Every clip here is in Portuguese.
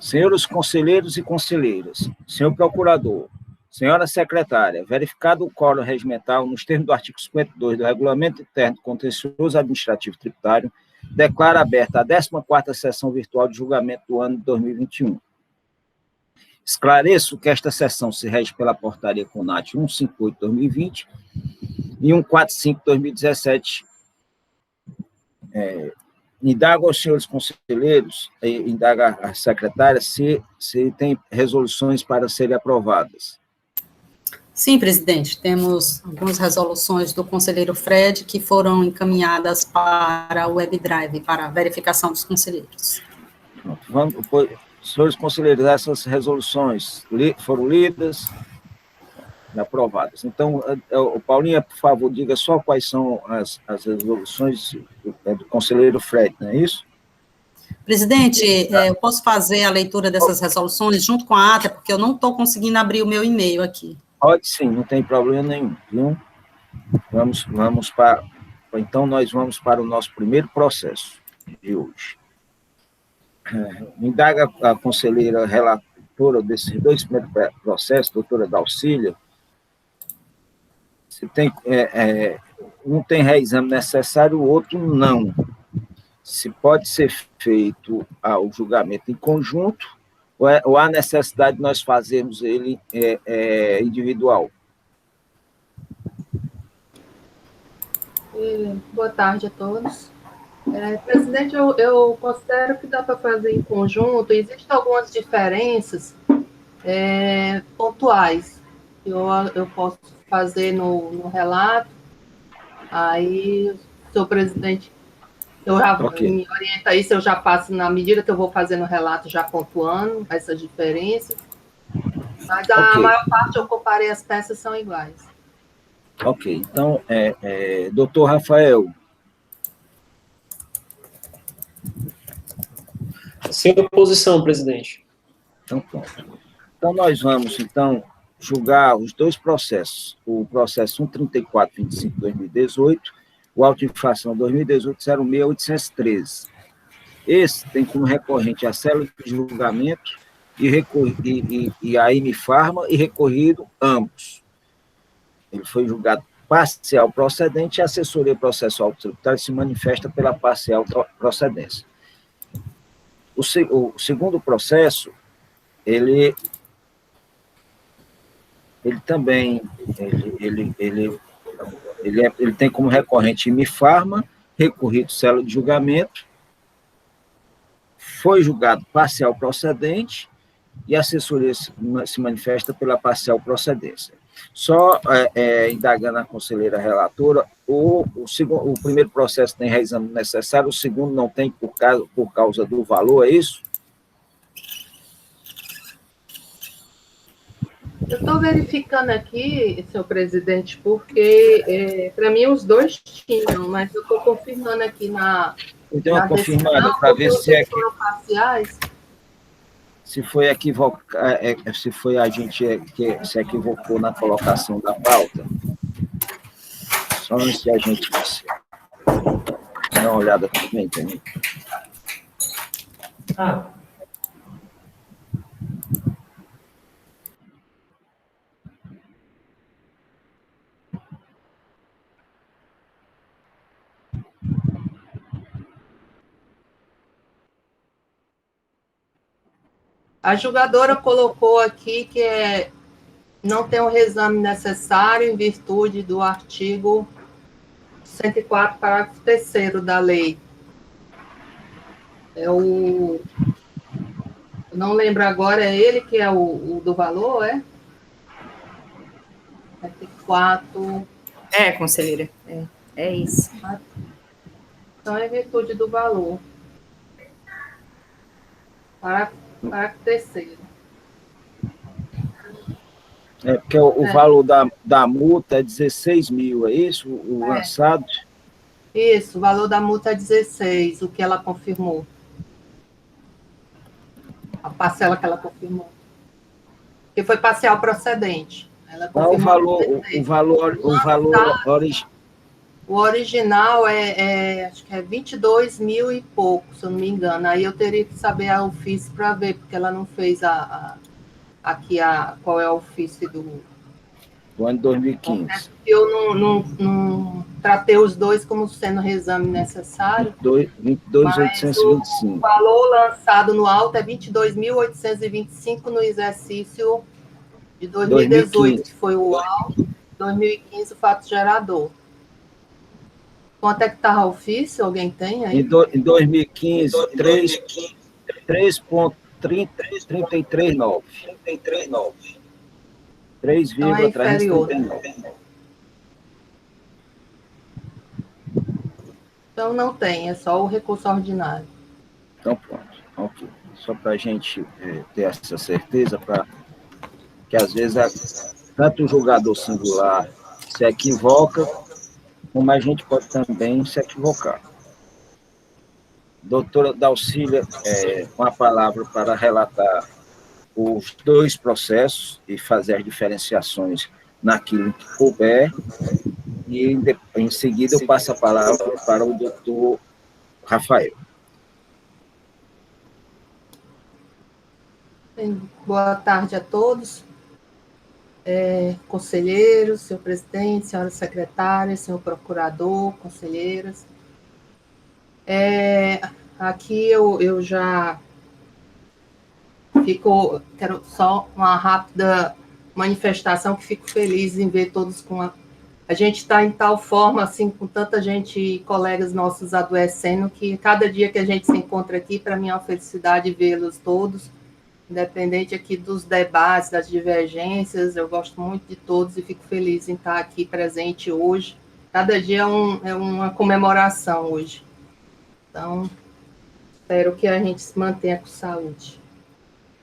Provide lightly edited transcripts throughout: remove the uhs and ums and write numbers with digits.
Senhores conselheiros e conselheiras, senhor procurador, senhora secretária, verificado o quórum regimental nos termos do artigo 52 do Regulamento Interno Contencioso Administrativo Tributário, declaro aberta a 14ª sessão virtual de julgamento do ano de 2021. Esclareço que esta sessão se rege pela portaria CONAT 158/2020 e 145/2017. Indago aos senhores conselheiros, indaga a secretária, se tem resoluções para serem aprovadas. Sim, presidente, temos algumas resoluções do conselheiro Fred que foram encaminhadas para o WebDrive, para a verificação dos conselheiros. Senhores conselheiros, essas resoluções foram lidas e aprovadas. Então, Paulinha, por favor, diga só quais são as resoluções do conselheiro Fred, não é isso? Presidente, eu posso fazer a leitura dessas resoluções junto com a ata, porque eu não estou conseguindo abrir o meu e-mail aqui. Pode sim, não tem problema nenhum, viu? Então, nós vamos para o nosso primeiro processo de hoje. Indaga a conselheira relatora desses dois primeiros processos, doutora Dalcília, se tem, um tem reexame necessário, o outro não. Se pode ser feito o julgamento em conjunto, ou há necessidade de nós fazermos ele individual? Boa tarde a todos. Presidente, eu considero que dá para fazer em conjunto. Existem algumas diferenças pontuais que eu posso fazer no relato. Aí, senhor presidente, eu já me orienta aí se eu já passo na medida que eu vou fazer no relato, já pontuando essas diferenças. Mas a maior parte eu comparei, as peças são iguais. Ok, então, doutor Rafael. Sem oposição, presidente. Então, pronto. Então, nós vamos, julgar os dois processos. O processo 13425/2018, o auto-infração 2018-06-813. Esse tem como recorrente a célula de julgamento e a Imifarma e recorrido ambos. Ele foi julgado parcial procedente e a assessoria processual tributária se manifesta pela parcial procedência. O segundo processo, ele também tem como recorrente Imifarma, recorrido célula de julgamento, foi julgado parcial procedente e a assessoria se manifesta pela parcial procedência. Só indagando a conselheira relatora, o primeiro processo tem reexame necessário, o segundo não tem por causa do valor, é isso? Eu estou verificando aqui, senhor presidente, porque, para mim, os dois tinham, mas eu estou confirmando aqui na confirmada para ver se foram parciais. Se foi se foi a gente que se equivocou na colocação da pauta. Só antes de a gente dar uma olhada também, entendeu? A julgadora colocou aqui que não tem o reexame necessário em virtude do artigo 104, parágrafo 3º da lei. Eu não lembro agora, é ele que é o do valor, é? 104. Conselheira, é isso. Então, é em virtude do valor. Parágrafo 3º. Porque o valor da multa é 16 mil, é isso? O lançado? Isso, o valor da multa é 16, o que ela confirmou. A parcela que ela confirmou. Que foi parcial procedente. Ela confirmou O original acho que é 22 mil e pouco, se eu não me engano. Aí eu teria que saber a ofício para ver, porque ela não fez qual é a ofício do ano de 2015. Eu não tratei os dois como sendo reexame necessário. 22.825. O valor lançado no alto é 22.825 no exercício de 2018, 2015. que foi o alto, 2015 o fato gerador. Quanto é que estava o ofício? Alguém tem aí? Em 2015, 3,339. 3,339. Então é inferior. Então não tem, é só o recurso ordinário. Então pronto. Ok. Só para a gente ter essa certeza, que às vezes tanto o julgador singular se equivoca, como a gente pode também se equivocar. Doutora Dalcília, com a palavra para relatar os dois processos e fazer as diferenciações naquilo que couber, e em seguida eu passo a palavra para o doutor Rafael. Boa tarde a todos. Conselheiros, senhor presidente, senhora secretária, senhor procurador, conselheiras. Aqui eu já quero só uma rápida manifestação, que fico feliz em ver todos a gente está em tal forma, assim, com tanta gente, colegas nossos adoecendo, que cada dia que a gente se encontra aqui, para mim é uma felicidade vê-los todos, independente aqui dos debates, das divergências. Eu gosto muito de todos e fico feliz em estar aqui presente hoje. Cada dia é uma comemoração hoje. Então, espero que a gente se mantenha com saúde.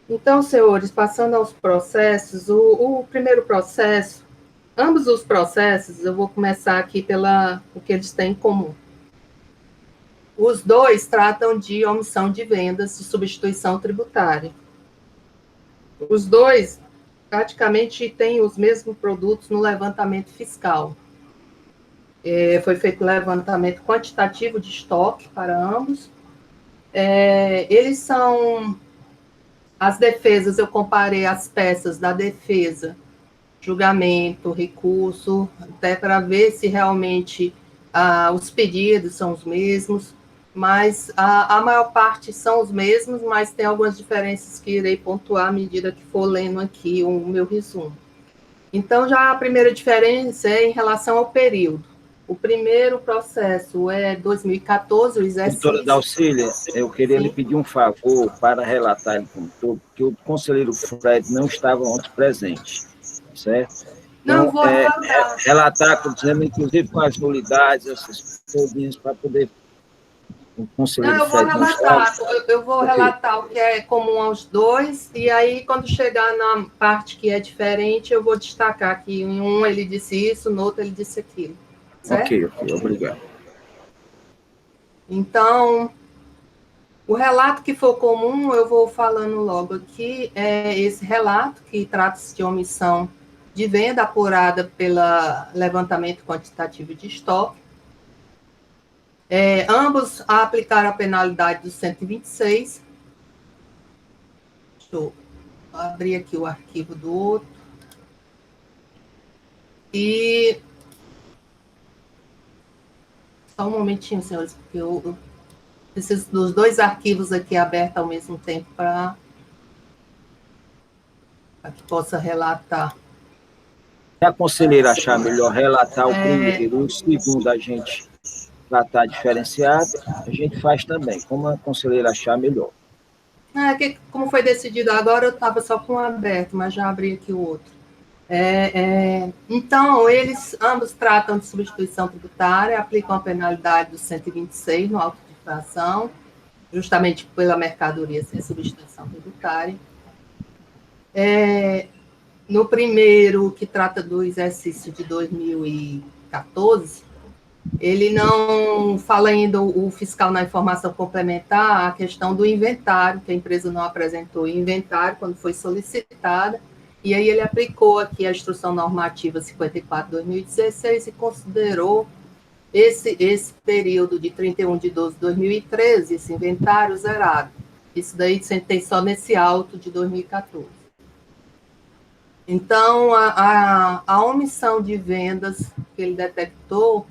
Então, senhores, passando aos processos, o primeiro processo, ambos os processos, eu vou começar aqui o que eles têm em comum. Os dois tratam de omissão de vendas de substituição tributária. Os dois praticamente têm os mesmos produtos no levantamento fiscal. Foi feito levantamento quantitativo de estoque para ambos. Eles são... As defesas, eu comparei as peças da defesa, julgamento, recurso, até para ver se realmente os pedidos são os mesmos, mas a maior parte são os mesmos, mas tem algumas diferenças que irei pontuar à medida que for lendo aqui o meu resumo. Então, já a primeira diferença é em relação ao período. O primeiro processo é 2014, o exercício... Doutora Dalcília, eu queria lhe pedir um favor para relatar ele como todo, porque o conselheiro Fred não estava ontem presente, certo? Então, não, vou relatar, inclusive com as nulidades, essas coisinhas, para poder... O conselheiro eu vou Fred relatar, eu vou relatar o que é comum aos dois, e aí, quando chegar na parte que é diferente, eu vou destacar que em um ele disse isso, no outro ele disse aquilo. Certo? Ok, obrigado. Então, o relato que for comum, eu vou falando logo aqui, é esse relato que trata-se de omissão de venda apurada pelo levantamento quantitativo de estoque. Ambos aplicaram a penalidade do 126. Deixa eu abrir aqui o arquivo do outro. E... Só um momentinho, senhores, porque eu preciso dos dois arquivos aqui abertos ao mesmo tempo para que possa relatar. Se a conselheira achar melhor relatar o primeiro, o segundo a gente tratar diferenciado, a gente faz também, como a conselheira achar melhor. Como foi decidido agora, eu estava só com um aberto, mas já abri aqui o outro. Então, eles ambos tratam de substituição tributária, aplicam a penalidade do 126 no auto de infração, justamente pela mercadoria sem substituição tributária. No primeiro, que trata do exercício de 2014, ele não fala ainda, o fiscal, na informação complementar, a questão do inventário, que a empresa não apresentou o inventário quando foi solicitada. E aí ele aplicou aqui a Instrução Normativa 54/2016 e considerou esse período de 31/12/2013, esse inventário zerado. Isso daí tem só nesse auto de 2014. Então, a omissão de vendas que ele detectou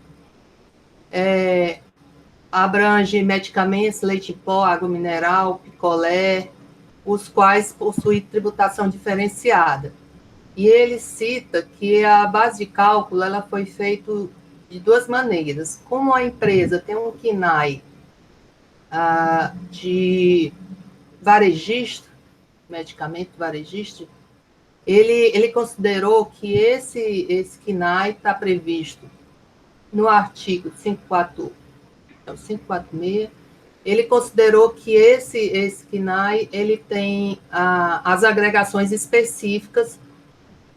abrange medicamentos, leite em pó, água mineral, picolé, os quais possuem tributação diferenciada. E ele cita que a base de cálculo ela foi feita de duas maneiras. Como a empresa tem um KNAI de varejista, medicamento varejista, ele considerou que esse KNAI está previsto no artigo 546. Ele considerou que esse KNAI ele tem as agregações específicas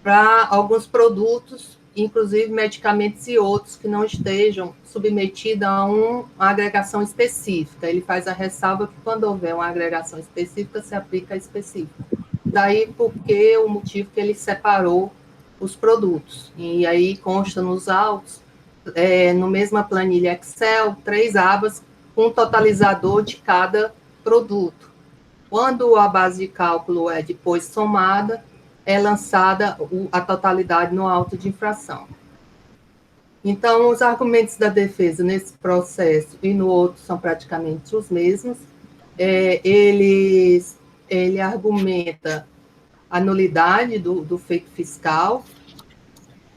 para alguns produtos, inclusive medicamentos e outros que não estejam submetidos a uma agregação específica. Ele faz a ressalva que quando houver uma agregação específica, se aplica a específica. Daí porque o motivo que ele separou os produtos. E aí consta nos autos, no mesma planilha Excel, 3 abas com um totalizador de cada produto. Quando a base de cálculo é depois somada, é lançada a totalidade no auto de infração. Então, os argumentos da defesa nesse processo e no outro são praticamente os mesmos. Ele argumenta a nulidade do feito fiscal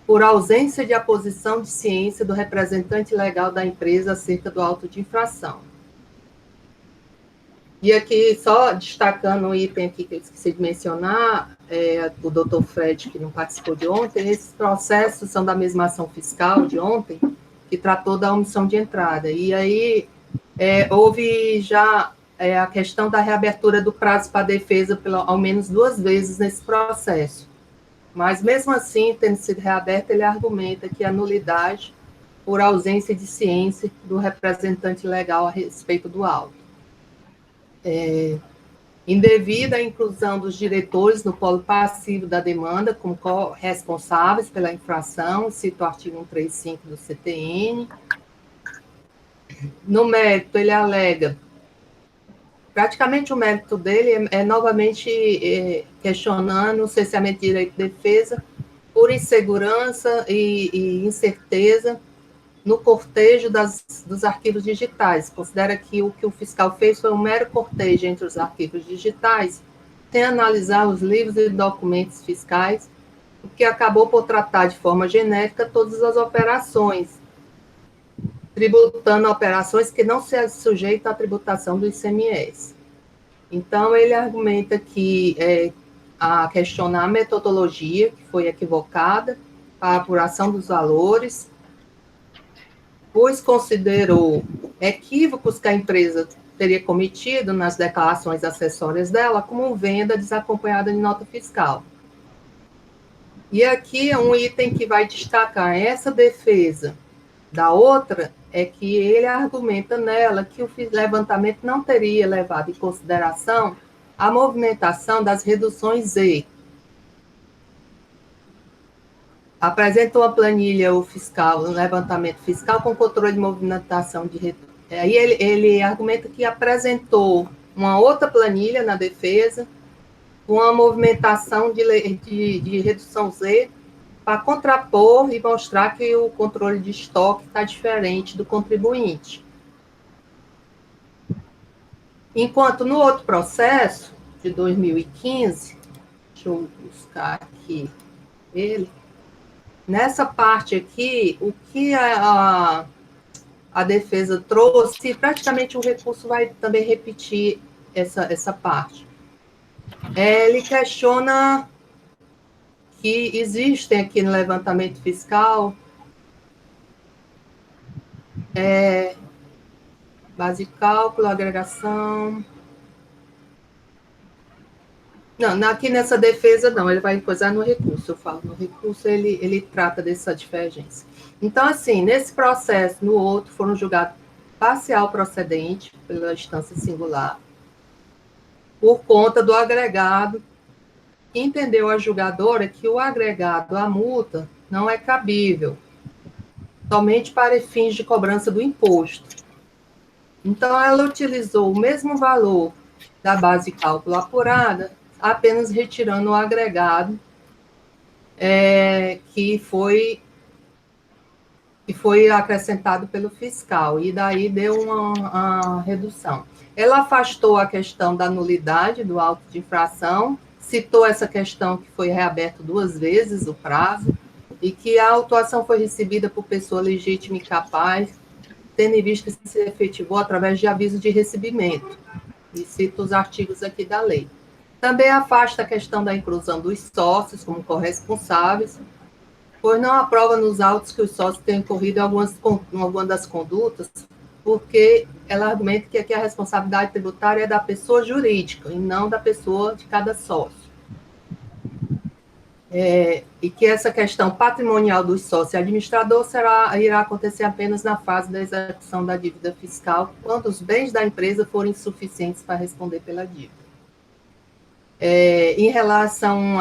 por ausência de aposição de ciência do representante legal da empresa acerca do auto de infração. E aqui, só destacando um item aqui que eu esqueci de mencionar, o doutor Fred, que não participou de ontem, esses processos são da mesma ação fiscal de ontem, que tratou da omissão de entrada. E aí, houve já a questão da reabertura do prazo para a defesa ao menos 2 vezes nesse processo. Mas, mesmo assim, tendo sido reaberto, ele argumenta que a nulidade por ausência de ciência do representante legal a respeito do auto. Indevida a inclusão dos diretores no polo passivo da demanda como responsáveis pela infração, cito o artigo 135 do CTN. No mérito, ele alega, praticamente o mérito dele é novamente questionando o cerceamento de direito de defesa por insegurança e incerteza no cortejo dos arquivos digitais. Considera que o fiscal fez foi um mero cortejo entre os arquivos digitais, sem analisar os livros e documentos fiscais, o que acabou por tratar de forma genérica todas as operações, tributando operações que não se sujeitam à tributação do ICMS. Então, ele argumenta que a questionar a metodologia, que foi equivocada, para a apuração dos valores, pois considerou equívocos que a empresa teria cometido nas declarações acessórias dela como venda desacompanhada de nota fiscal. E aqui é um item que vai destacar essa defesa da outra, é que ele argumenta nela que o levantamento não teria levado em consideração a movimentação das reduções E. Apresenta uma planilha o fiscal, um levantamento fiscal com controle de movimentação de redução. Aí ele argumenta que apresentou uma outra planilha na defesa, com a movimentação de redução Z, para contrapor e mostrar que o controle de estoque está diferente do contribuinte. Enquanto no outro processo, de 2015, deixa eu buscar aqui ele, nessa parte aqui, o que a defesa trouxe, praticamente o recurso vai também repetir essa parte. Ele questiona que existem aqui no levantamento fiscal base de cálculo, agregação. Não, aqui nessa defesa não, ele vai coisar no recurso, eu falo no recurso, ele trata dessa divergência. Então, assim, nesse processo, no outro, foram julgados parcial procedente pela instância singular, por conta do agregado, entendeu a julgadora que o agregado à multa não é cabível. somente para fins de cobrança do imposto. Então, ela utilizou o mesmo valor da base de cálculo apurada, apenas retirando o agregado que foi acrescentado pelo fiscal, e daí deu uma redução. Ela afastou a questão da nulidade do auto de infração, citou essa questão que foi reaberto 2 vezes o prazo, e que a autuação foi recebida por pessoa legítima e capaz, tendo em vista que se efetivou através de aviso de recebimento, e cita os artigos aqui da lei. Também afasta a questão da inclusão dos sócios como corresponsáveis, pois não aprova nos autos que os sócios tenham incorrido em alguma das condutas, porque ela argumenta que aqui a responsabilidade tributária é da pessoa jurídica e não da pessoa de cada sócio. E que essa questão patrimonial dos sócios e administrador irá acontecer apenas na fase da execução da dívida fiscal, quando os bens da empresa forem insuficientes para responder pela dívida. Em relação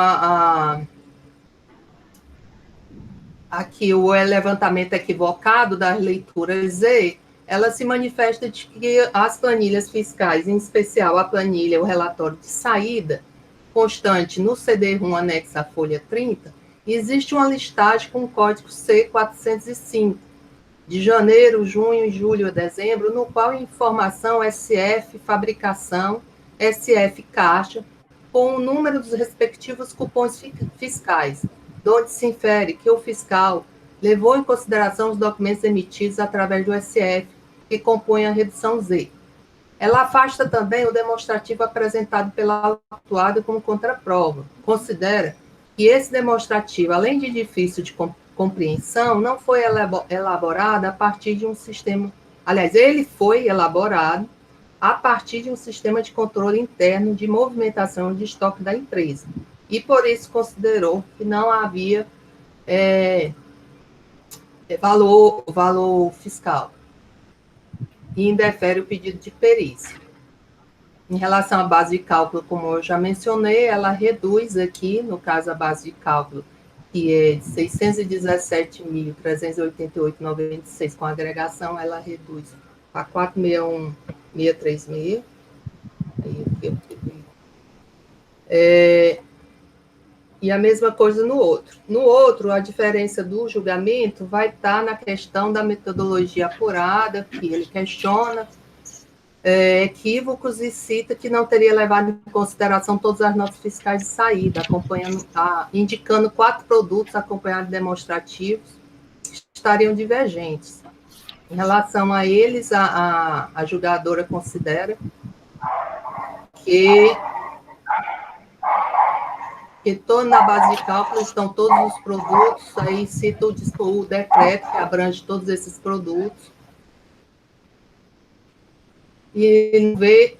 aqui o levantamento equivocado das leituras Z, ela se manifesta de que as planilhas fiscais, em especial a planilha, o relatório de saída, constante no CD-RUM anexo à folha 30, existe uma listagem com o código C405, de janeiro, junho, julho a dezembro, no qual a informação SF fabricação, SF caixa, com o número dos respectivos cupons fiscais, onde se infere que o fiscal levou em consideração os documentos emitidos através do SF, que compõem a redução Z. Ela afasta também o demonstrativo apresentado pela autuada como contraprova. Considera que esse demonstrativo, além de difícil de compreensão, não foi elaborado a partir de um sistema... Aliás, ele foi elaborado a partir de um sistema de controle interno de movimentação de estoque da empresa. E, por isso, considerou que não havia valor fiscal. E indefere o pedido de perícia. Em relação à base de cálculo, como eu já mencionei, ela reduz aqui, no caso, a base de cálculo, que é de 617.388,96 com agregação, ela reduz para 461.636. E a mesma coisa no outro. No outro, a diferença do julgamento vai estar na questão da metodologia apurada, que ele questiona equívocos e cita que não teria levado em consideração todas as notas fiscais de saída, indicando 4 produtos acompanhados de demonstrativos que estariam divergentes. Em relação a eles, a julgadora considera que na base de cálculo estão todos os produtos, aí cita o decreto que abrange todos esses produtos, e não vê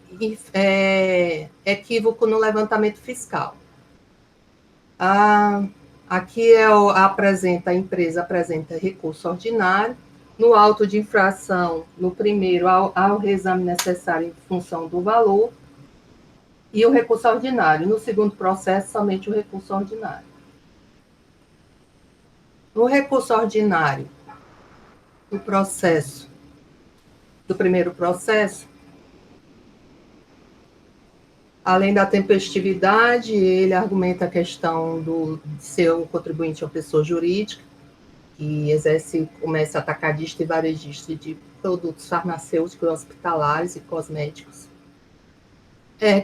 equívoco no levantamento fiscal. Aqui a empresa apresenta recurso ordinário, no auto de infração, no primeiro, ao reexame necessário em função do valor, e o recurso ordinário. No segundo processo, somente o recurso ordinário. No recurso ordinário do primeiro processo, além da tempestividade, ele argumenta a questão de ser um contribuinte uma pessoa jurídica, que exerce comércio atacadista e varejista de produtos farmacêuticos, hospitalares e cosméticos.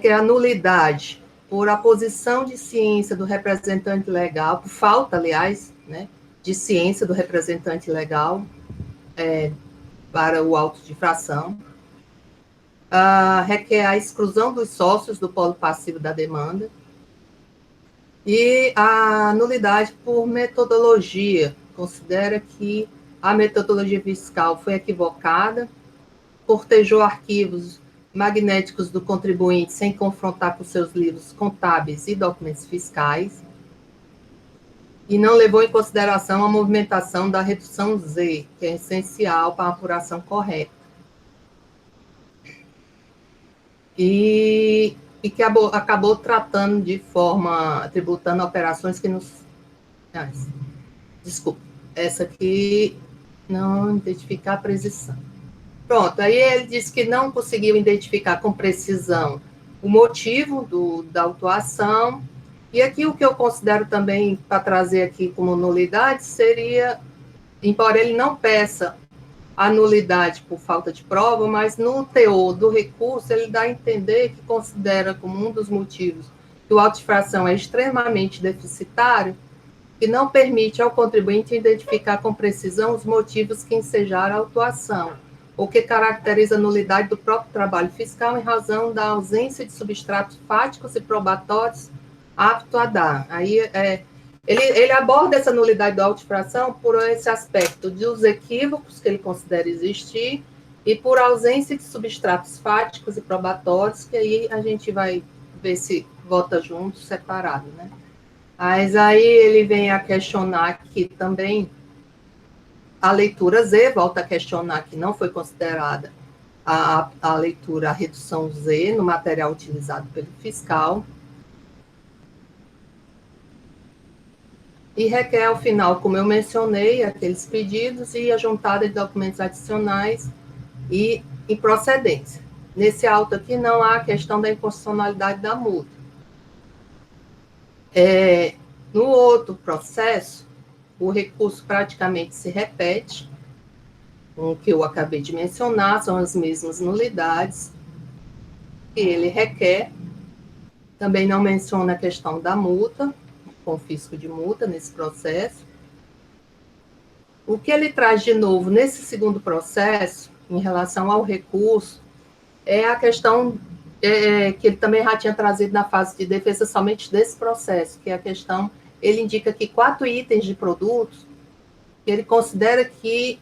Que é a nulidade por aposição de ciência do representante legal, por falta, aliás, né, de ciência do representante legal para o auto de infração. Requer a exclusão dos sócios do polo passivo da demanda. E a nulidade por metodologia, considera que a metodologia fiscal foi equivocada, cortejou arquivos magnéticos do contribuinte sem confrontar com seus livros contábeis e documentos fiscais, e não levou em consideração a movimentação da redução Z, que é essencial para a apuração correta. E que acabou tratando de forma, tributando operações que nos... Desculpa, essa aqui Não identificar a precisão. Pronto, aí ele disse que não conseguiu identificar com precisão o motivo da autuação, e aqui o que eu considero também, para trazer aqui como nulidade, seria, embora ele não peça a nulidade por falta de prova, mas no teor do recurso ele dá a entender que considera como um dos motivos que o auto de infração é extremamente deficitário, que não permite ao contribuinte identificar com precisão os motivos que ensejaram a autuação, ou que caracteriza a nulidade do próprio trabalho fiscal em razão da ausência de substratos fáticos e probatórios apto a dar. Aí, ele aborda essa nulidade da auto-infração por esse aspecto dos equívocos que ele considera existir e por ausência de substratos fáticos e probatórios, que aí a gente vai ver se vota junto, separado, né? Mas aí ele vem a questionar aqui também a leitura Z, volta a questionar que não foi considerada a leitura, a redução Z no material utilizado pelo fiscal. E requer, ao final, como eu mencionei, aqueles pedidos e a juntada de documentos adicionais e improcedência. Nesse auto aqui não há a questão da inconstitucionalidade da multa. No outro processo, o recurso praticamente se repete, o que eu acabei de mencionar, são as mesmas nulidades que ele requer. Também não menciona a questão da multa, confisco de multa nesse processo. O que ele traz de novo nesse segundo processo, em relação ao recurso, é a questão que ele também já tinha trazido na fase de defesa somente desse processo, que é a questão, ele indica aqui 4 itens de produtos que ele considera que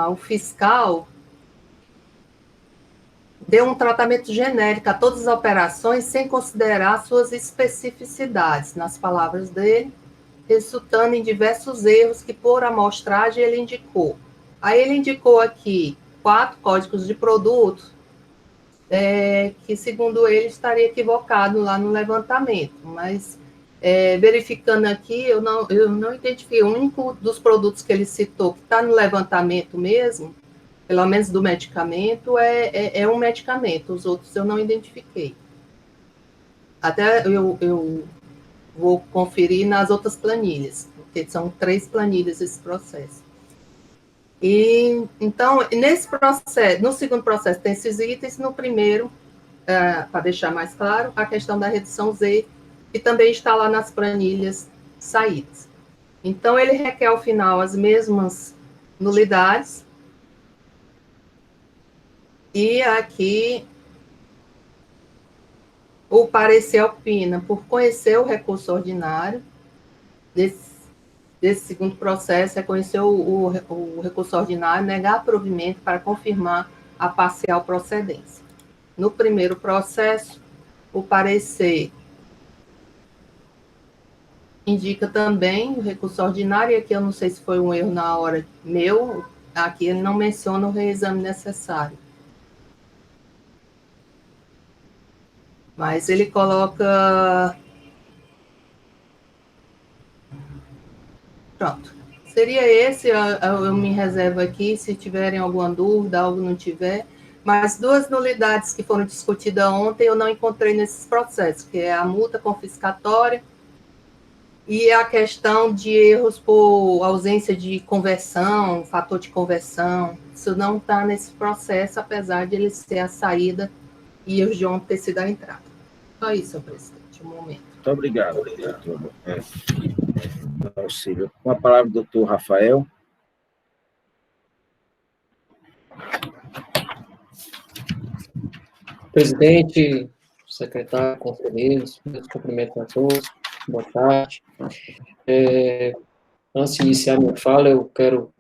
o fiscal deu um tratamento genérico a todas as operações sem considerar suas especificidades, nas palavras dele, resultando em diversos erros que, por amostragem, ele indicou. Aí ele indicou aqui 4 códigos de produtos, que, segundo ele, estaria equivocado lá no levantamento, mas verificando aqui, eu não identifiquei. O único dos produtos que ele citou que está no levantamento mesmo, pelo menos do medicamento, é um medicamento, os outros eu não identifiquei. Até eu vou conferir nas outras planilhas, porque são 3 planilhas esse processo. E, então, nesse processo, no segundo processo tem esses itens, no primeiro, para deixar mais claro, a questão da redução Z, que também está lá nas planilhas saídas. Então, ele requer, ao final, as mesmas nulidades, e aqui o parecer opina por conhecer o recurso ordinário desse segundo processo, reconhecer o recurso ordinário, negar provimento para confirmar a parcial procedência. No primeiro processo, o parecer indica também o recurso ordinário, e aqui eu não sei se foi um erro na hora meu, aqui ele não menciona o reexame necessário. Mas ele coloca... Pronto. Seria esse, eu me reservo aqui, se tiverem alguma dúvida, algo não tiver. Mas 2 nulidades que foram discutidas ontem eu não encontrei nesses processos, que é a multa confiscatória e a questão de erros por ausência de conversão, fator de conversão. Isso não está nesse processo, apesar de ele ser a saída e erros de ontem ter sido a entrada. Só isso, senhor presidente, um momento. Muito obrigado, doutor. Auxílio. Com a palavra, doutor Rafael. Presidente, secretário, conselheiros, meus cumprimentos a todos, boa tarde. Antes de iniciar minha fala, eu quero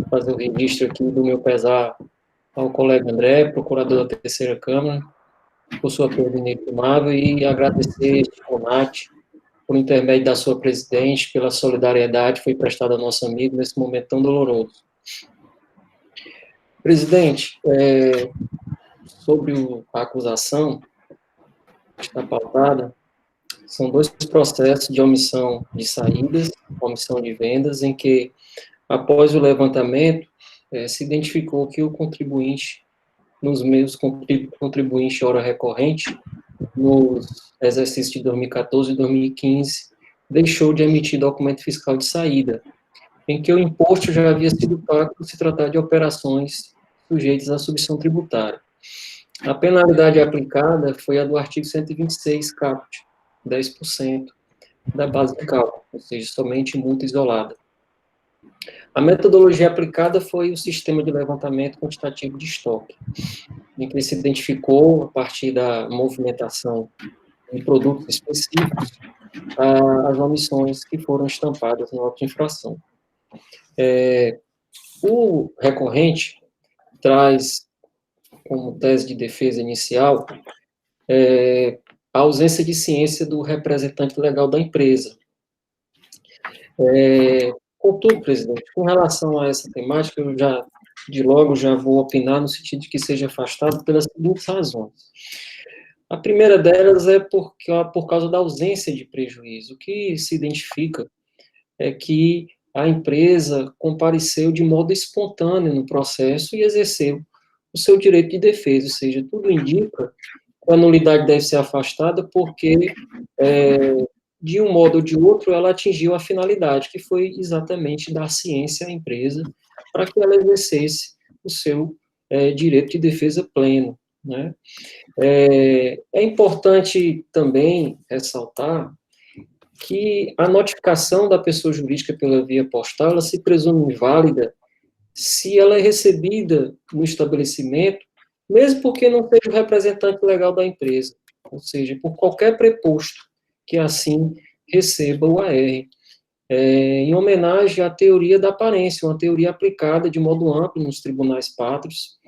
fazer o registro aqui do meu pesar ao colega André, procurador da Terceira Câmara, por sua perda inestimável, e agradecer este CONAT, por intermédio da sua presidente, pela solidariedade que foi prestada ao nosso amigo nesse momento tão doloroso. Presidente, sobre a acusação que está pautada, São 2 processos de omissão de saídas, omissão de vendas, em que, após o levantamento, se identificou que o contribuinte, nos meios contribuinte hora recorrente, nos exercícios de 2014 e 2015, deixou de emitir documento fiscal de saída, em que o imposto já havia sido pago por se tratar de operações sujeitas à subvenção tributária. A penalidade aplicada foi a do artigo 126, caput, 10% da base de cálculo, ou seja, somente multa isolada. A metodologia aplicada foi o sistema de levantamento quantitativo de estoque, em que se identificou, a partir da movimentação de produtos específicos, as omissões que foram estampadas no auto de infração. O recorrente traz como tese de defesa inicial a ausência de ciência do representante legal da empresa. Contudo, presidente, com relação a essa temática, eu já, de logo, já vou opinar no sentido de que seja afastado pelas seguintes razões. A primeira delas é por causa da ausência de prejuízo. O que se identifica é que a empresa compareceu de modo espontâneo no processo e exerceu o seu direito de defesa, ou seja, tudo indica que a nulidade deve ser afastada porque, de um modo ou de outro, ela atingiu a finalidade, que foi exatamente dar ciência à empresa para que ela exercesse o seu direito de defesa pleno, né? É importante também ressaltar que a notificação da pessoa jurídica pela via postal, ela se presume inválida se ela é recebida no estabelecimento, mesmo porque não seja o representante legal da empresa, ou seja, por qualquer preposto que assim receba o AR. Em homenagem à teoria da aparência, uma teoria aplicada de modo amplo nos tribunais pátrios,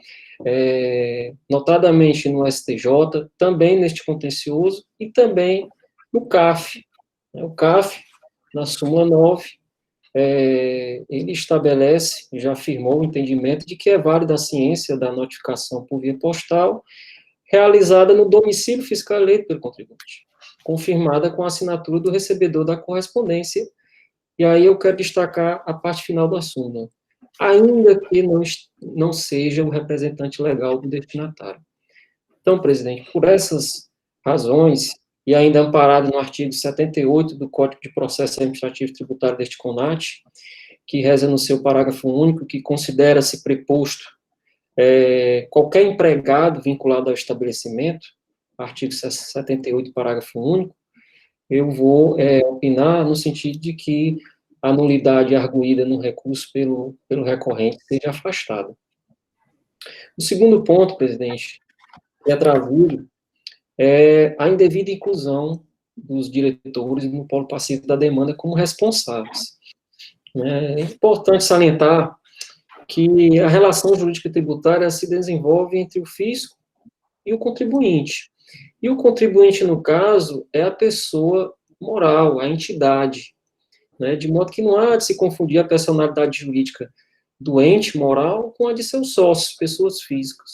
notadamente no STJ, também neste contencioso, e também no CAF. O CAF, na súmula 9, ele estabelece, já afirmou o entendimento de que é válida a ciência da notificação por via postal, realizada no domicílio fiscal eleito pelo contribuinte, confirmada com a assinatura do recebedor da correspondência. E aí eu quero destacar a parte final da súmula, ainda que não seja o representante legal do destinatário. Então, presidente, por essas razões, e ainda amparado no artigo 78 do Código de Processo Administrativo Tributário deste CONAT, que reza no seu parágrafo único, que considera-se preposto qualquer empregado vinculado ao estabelecimento, artigo 78, parágrafo único, eu vou opinar no sentido de que a nulidade arguída no recurso pelo recorrente seja afastada. O segundo ponto, presidente, que é trazido, é a indevida inclusão dos diretores no polo passivo da demanda como responsáveis. É importante salientar que a relação jurídica tributária se desenvolve entre o fisco e o contribuinte. E o contribuinte, no caso, é a pessoa moral, a entidade, né, de modo que não há de se confundir a personalidade jurídica do ente moral com a de seus sócios, pessoas físicas.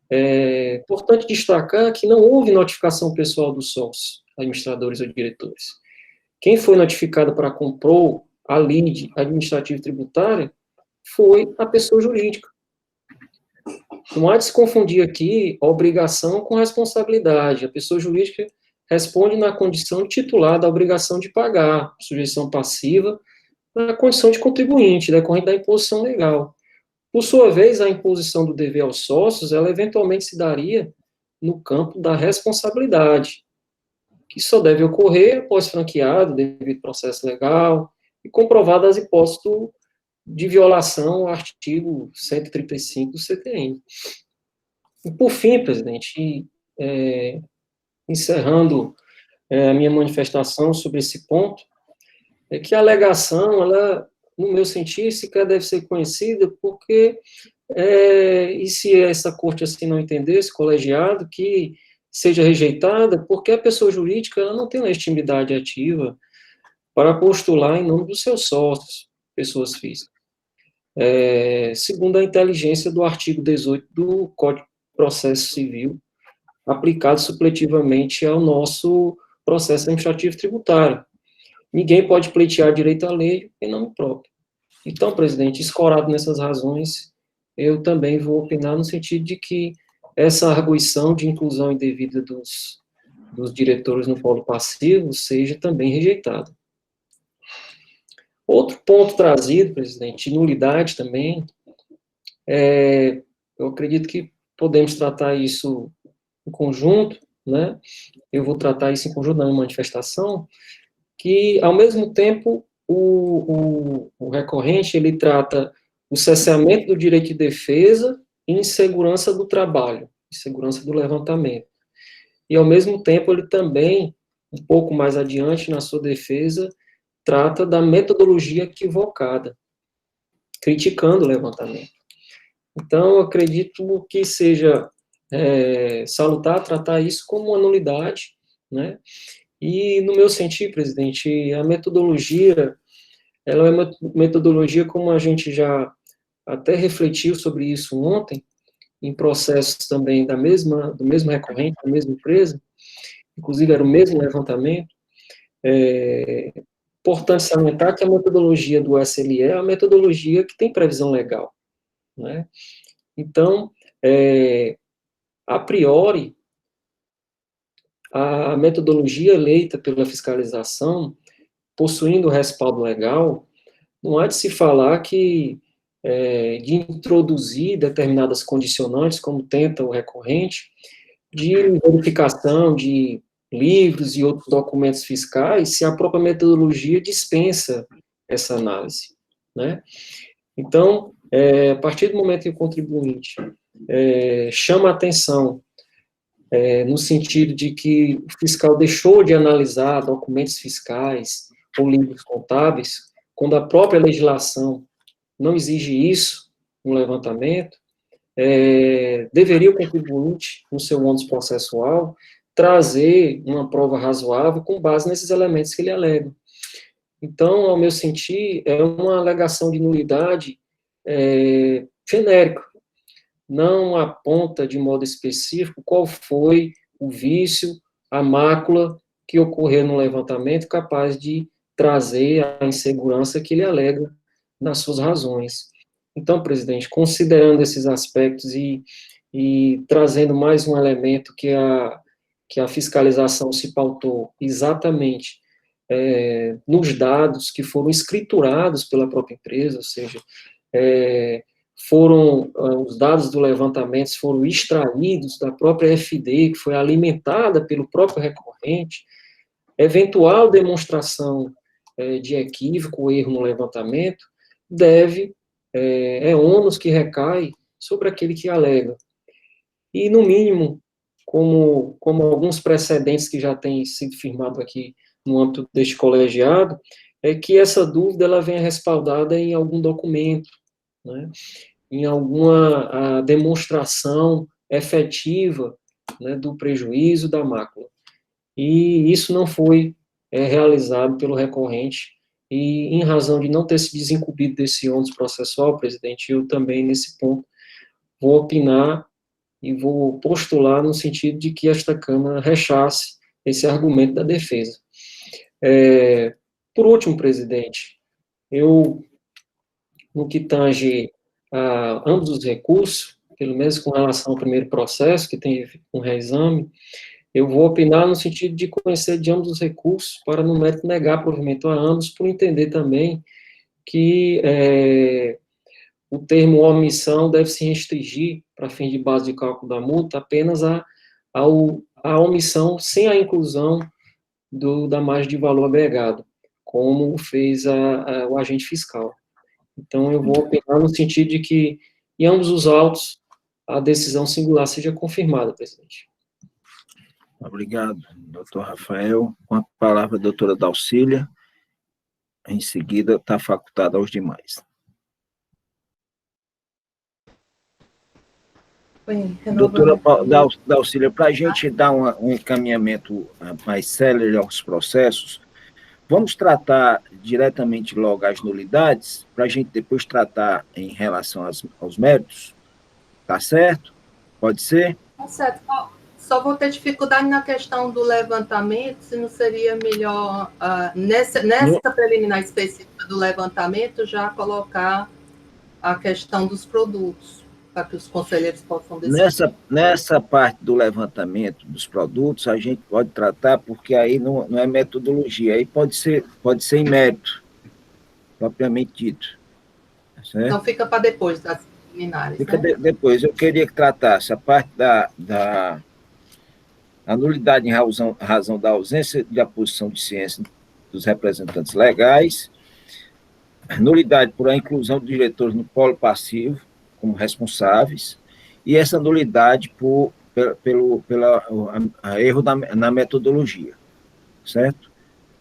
É importante destacar que não houve notificação pessoal dos sócios, administradores ou diretores. Quem foi notificado para compor a lide administrativa tributária foi a pessoa jurídica. Não há de se confundir aqui obrigação com responsabilidade. A pessoa jurídica responde na condição de titular da obrigação de pagar, sujeição passiva, na condição de contribuinte, decorrente da imposição legal. Por sua vez, a imposição do dever aos sócios, ela eventualmente se daria no campo da responsabilidade, que só deve ocorrer após franqueado, devido processo legal, e comprovadas as hipóteses de violação ao artigo 135 do CTN. E, por fim, presidente, encerrando a minha manifestação sobre esse ponto, é que a alegação, ela, no meu sentir, sequer deve ser conhecida, porque, e se essa corte assim não entender, esse colegiado, que seja rejeitada, porque a pessoa jurídica ela não tem legitimidade ativa para postular em nome dos seus sócios, pessoas físicas. Segundo a inteligência do artigo 18 do Código de Processo Civil, aplicado supletivamente ao nosso processo administrativo tributário. Ninguém pode pleitear direito à lei em nome próprio. Então, presidente, escorado nessas razões, eu também vou opinar no sentido de que essa arguição de inclusão indevida dos diretores no polo passivo seja também rejeitada. Outro ponto trazido, presidente, nulidade também, eu acredito que podemos tratar isso em conjunto, né? Eu vou tratar isso em conjunto na manifestação, que, ao mesmo tempo, o recorrente, ele trata o cesseamento do direito de defesa e insegurança do trabalho, insegurança do levantamento. E, ao mesmo tempo, ele também, um pouco mais adiante na sua defesa, trata da metodologia equivocada, criticando o levantamento. Então, eu acredito que seja salutar tratar isso como uma nulidade, né? E, no meu sentido, presidente, a metodologia, ela é uma metodologia, como a gente já até refletiu sobre isso ontem, em processos também do mesmo recorrente, da mesma empresa, inclusive era o mesmo levantamento. Importante salientar que a metodologia do SLE é a metodologia que tem previsão legal, né? Então, a priori, a metodologia eleita pela fiscalização, possuindo respaldo legal, não há de se falar que de introduzir determinadas condicionantes, como tenta o recorrente, de verificação de livros e outros documentos fiscais, se a própria metodologia dispensa essa análise, né? Então, a partir do momento que o contribuinte chama a atenção no sentido de que o fiscal deixou de analisar documentos fiscais ou livros contábeis, quando a própria legislação não exige isso no levantamento, deveria o contribuinte, no seu ônus processual, trazer uma prova razoável com base nesses elementos que ele alega. Então, ao meu sentir, é uma alegação de nulidade genérica, não aponta de modo específico qual foi o vício, a mácula que ocorreu no levantamento capaz de trazer a insegurança que ele alega nas suas razões. Então, presidente, considerando esses aspectos e trazendo mais um elemento que a fiscalização se pautou exatamente nos dados que foram escriturados pela própria empresa, ou seja, os dados do levantamento foram extraídos da própria FD, que foi alimentada pelo próprio recorrente, eventual demonstração de equívoco ou erro no levantamento, é ônus que recai sobre aquele que alega. E, no mínimo, como alguns precedentes que já têm sido firmados aqui no âmbito deste colegiado, é que essa dúvida ela venha respaldada em algum documento, né, em alguma demonstração efetiva, né, do prejuízo da mácula. E isso não foi realizado pelo recorrente, e em razão de não ter se desincumbido desse ônus processual, presidente, eu também, nesse ponto, vou opinar e vou postular no sentido de que esta Câmara rechace esse argumento da defesa. Por último, presidente, no que tange a ambos os recursos, pelo menos com relação ao primeiro processo, que tem um reexame, eu vou opinar no sentido de conhecer de ambos os recursos, para, no mérito, negar provimento a ambos, por entender também que o termo omissão deve se restringir, para fim de base de cálculo da multa, apenas a omissão sem a inclusão da margem de valor agregado, como fez o agente fiscal. Então, eu vou opinar no sentido de que, em ambos os autos, a decisão singular seja confirmada, presidente. Obrigado, doutor Rafael. Com a palavra, a doutora Dalcília. Em seguida, está facultada aos demais. Doutora Dalcília, para a gente dar um encaminhamento mais célere aos processos, vamos tratar diretamente logo as nulidades, para a gente depois tratar em relação aos méritos? Tá certo? Pode ser? Tá certo. só vou ter dificuldade na questão do levantamento, se não seria melhor, nessa preliminar específica do levantamento, já colocar a questão dos produtos, para que os conselheiros possam decidir. Nessa parte do levantamento dos produtos, a gente pode tratar, porque aí não é metodologia, aí pode ser em mérito, propriamente dito. Certo? Então, fica para depois das preliminares. Fica, né? Depois. Eu queria que tratasse a parte da a nulidade em razão da ausência de aposição de ciência dos representantes legais, nulidade por a inclusão de diretores no polo passivo como responsáveis, e essa nulidade pelo erro na metodologia, certo?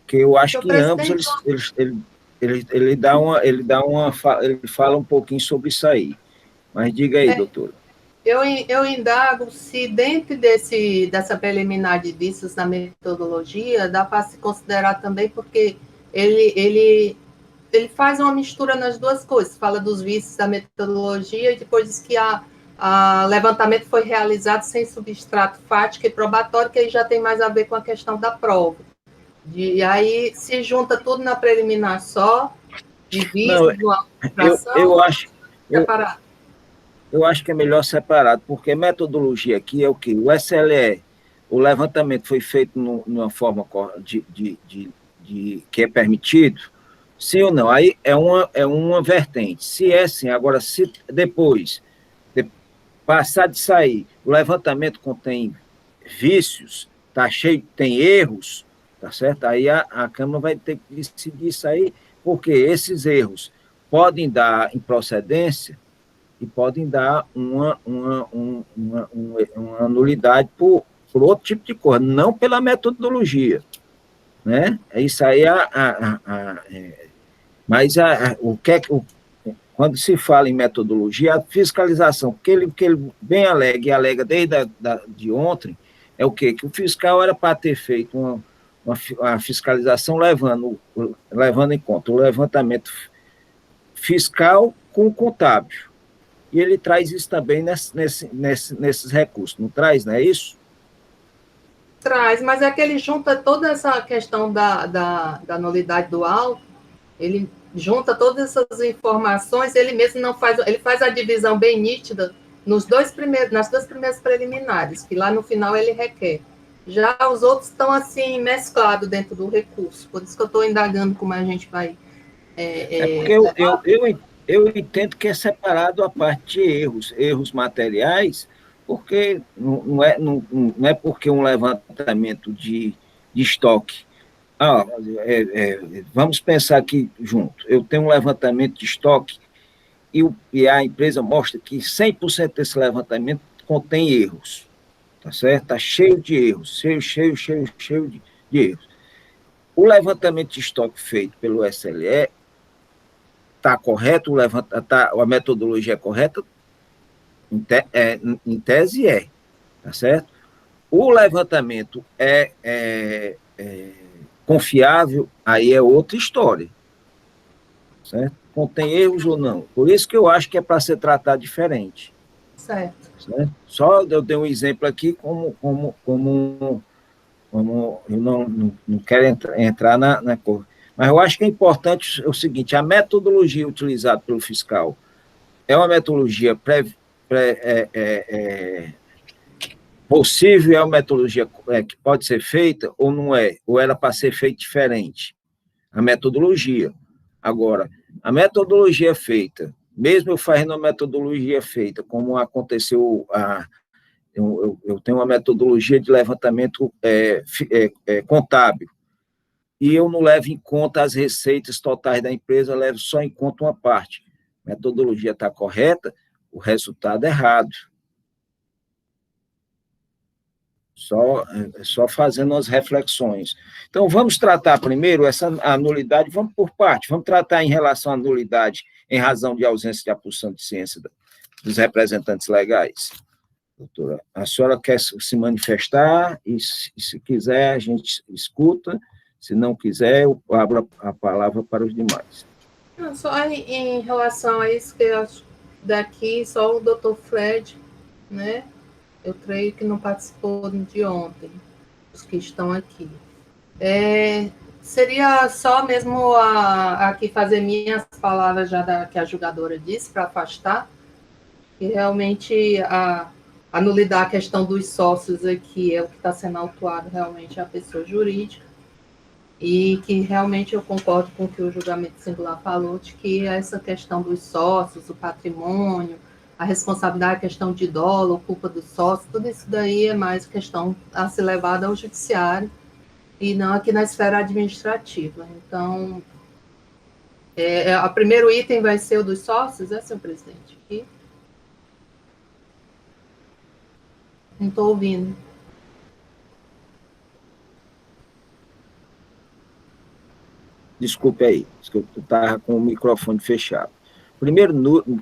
Que eu acho que ambos ele fala um pouquinho sobre isso aí. Mas diga aí, doutora. Eu indago se dentro dessa preliminar de vícios na metodologia, dá para se considerar também, porque ele faz uma mistura nas duas coisas, fala dos vícios da metodologia e depois diz que a levantamento foi realizado sem substrato fático e probatório, que aí já tem mais a ver com a questão da prova. E aí se junta tudo na preliminar só, de vícios, de uma eu acho separado. Eu acho que é melhor separado, porque metodologia aqui é o quê? O SLE, o levantamento foi feito numa forma que é permitido, sim ou não? Aí é uma vertente. Se é sim, agora, se depois passar de sair, o levantamento contém vícios, tá cheio, tem erros, tá certo? Aí a Câmara vai ter que decidir isso aí, porque esses erros podem dar improcedência e podem dar uma nulidade por outro tipo de coisa, não pela metodologia, né? Isso aí mas quando se fala em metodologia, a fiscalização, que ele bem alega desde de ontem, é o quê? Que o fiscal era para ter feito uma fiscalização levando em conta o levantamento fiscal com o contábil. E ele traz isso também nesses recursos, não traz, não é isso? Traz, mas é que ele junta toda essa questão da nulidade do auto, ele junta todas essas informações, ele mesmo não faz, ele faz a divisão bem nítida nas duas primeiras preliminares, que lá no final ele requer. Já os outros estão assim mesclados dentro do recurso, por isso que eu estou indagando como a gente vai... porque eu entendo que é separado a parte de erros materiais, porque não é porque um levantamento de estoque. Vamos pensar aqui junto. Eu tenho um levantamento de estoque e a empresa mostra que 100% desse levantamento contém erros. Tá certo? Está cheio de erros, cheio de erros. O levantamento de estoque feito pelo SLE está correto, a metodologia é correta? Em tese é, tá certo? O levantamento é confiável, aí é outra história, certo? Contém erros ou não? Por isso que eu acho que é para ser tratado diferente. Certo. Só eu dei um exemplo aqui como eu não quero entrar na cor. Mas eu acho que é importante o seguinte, a metodologia utilizada pelo fiscal é uma metodologia possível, é uma metodologia que pode ser feita ou não é, ou era para ser feita diferente. A metodologia. Agora, a metodologia feita, mesmo eu fazendo a metodologia feita, como aconteceu, eu tenho uma metodologia de levantamento contábil, e eu não levo em conta as receitas totais da empresa, eu levo só em conta uma parte. A metodologia está correta, o resultado é errado. Só fazendo as reflexões. Então, vamos tratar primeiro essa nulidade, vamos por parte, vamos tratar em relação à nulidade em razão de ausência de aposição de ciência dos representantes legais. Doutora, a senhora quer se manifestar e, se quiser, a gente escuta. Se não quiser, eu abro a palavra para os demais. Não, só em relação a isso, que eu acho daqui, só o doutor Fred, né? Eu creio que não participou de ontem, os que estão aqui. Seria só mesmo aqui fazer minhas palavras já que a julgadora disse, para afastar, e realmente a nulidar a questão dos sócios aqui é o que está sendo autuado realmente a pessoa jurídica, e que realmente eu concordo com o que o julgamento singular falou, de que essa questão dos sócios, o patrimônio, a responsabilidade, a questão de dolo, culpa do sócio, tudo isso daí é mais questão a ser levada ao judiciário, e não aqui na esfera administrativa. Então, o primeiro item vai ser o dos sócios, senhor presidente? Aqui. Não estou ouvindo. Desculpe aí, eu estava com o microfone fechado. Primeiro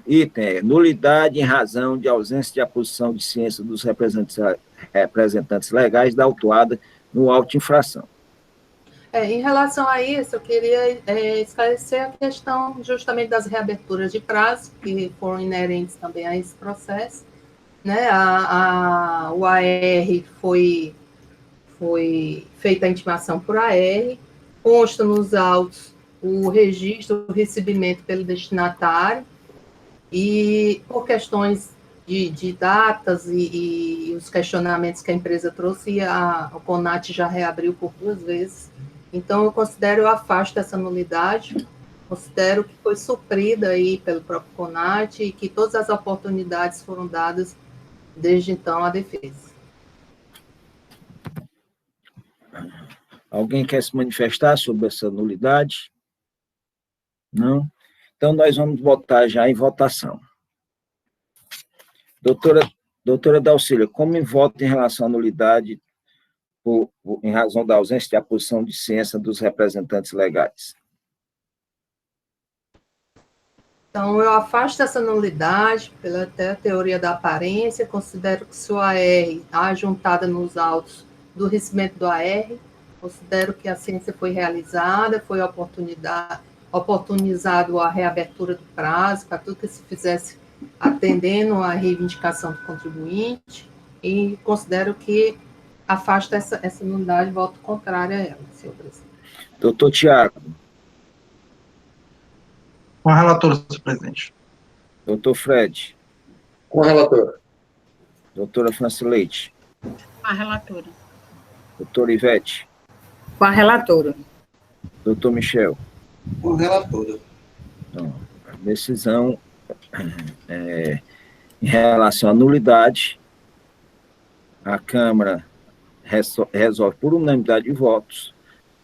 item é nulidade em razão de ausência de aposição de ciência dos representantes legais da autuada no auto de infração. Em relação a isso, eu queria esclarecer a questão justamente das reaberturas de prazo, que foram inerentes também a esse processo. Né? O AR foi feita a intimação por AR, consta nos autos o registro, o recebimento pelo destinatário, e por questões de datas e os questionamentos que a empresa trouxe, o CONAT já reabriu por 2 vezes. Então, eu considero, eu afasto essa nulidade, considero que foi suprida aí pelo próprio CONAT e que todas as oportunidades foram dadas desde então à defesa. Alguém quer se manifestar sobre essa nulidade? Não? Então, nós vamos botar já em votação. Doutora Dalcília, como vota em relação à nulidade em razão da ausência de aposição de ciência dos representantes legais? Então, eu afasto essa nulidade pela até a teoria da aparência, considero que se o AR há juntada nos autos do recebimento do AR, considero que a ciência foi realizada, foi oportunizado a reabertura do prazo, para tudo que se fizesse atendendo à reivindicação do contribuinte, e considero que afasta essa nulidade, voto contrário a ela, senhor presidente. Doutor Tiago. Com a relatora, senhor presidente. Doutor Fred. Com a relatora. Doutora Francileite. Com a relatora. Doutora Ivete. Com a relatora. Doutor Michel. Com a relatora. Então, a decisão em relação à nulidade, a Câmara resolve por unanimidade de votos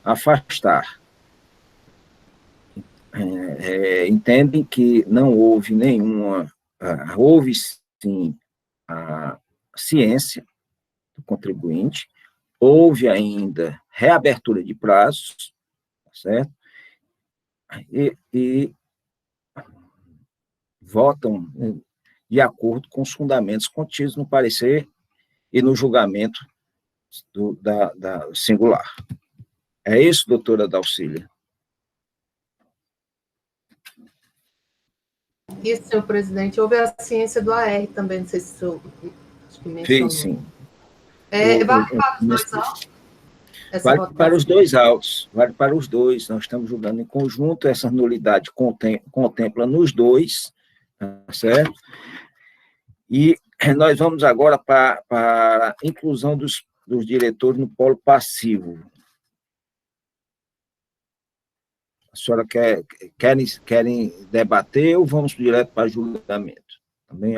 afastar. Entendem que não houve nenhuma, houve sim a ciência do contribuinte, houve ainda reabertura de prazos, certo? E votam de acordo com os fundamentos contidos no parecer e no julgamento da singular. É isso, doutora Dalcília? Isso, senhor presidente. Houve a ciência do AR também, não sei se o senhor acho que mencionou. Sim. Vale para os dois autos? Vale para os dois autos, vale para os dois. Nós estamos julgando em conjunto, essa nulidade contempla nos dois, tá certo? E nós vamos agora para a inclusão dos diretores no polo passivo. A senhora querem debater ou vamos direto para julgamento? Também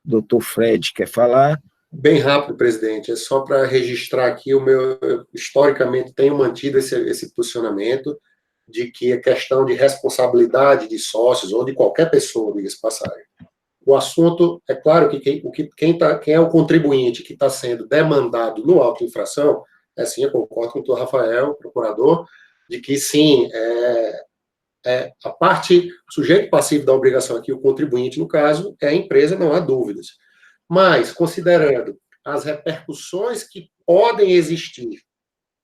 doutor Fred quer falar. Bem rápido, presidente. É só para registrar aqui eu historicamente tenho mantido esse posicionamento de que a questão de responsabilidade de sócios ou de qualquer pessoa, diga-se passagem. O assunto, é claro que quem é o contribuinte que está sendo demandado no auto de infração, sim, eu concordo com o doutor Rafael, procurador, de que sim, a parte, o sujeito passivo da obrigação aqui, o contribuinte, no caso, é a empresa, não há dúvidas. Mas, considerando as repercussões que podem existir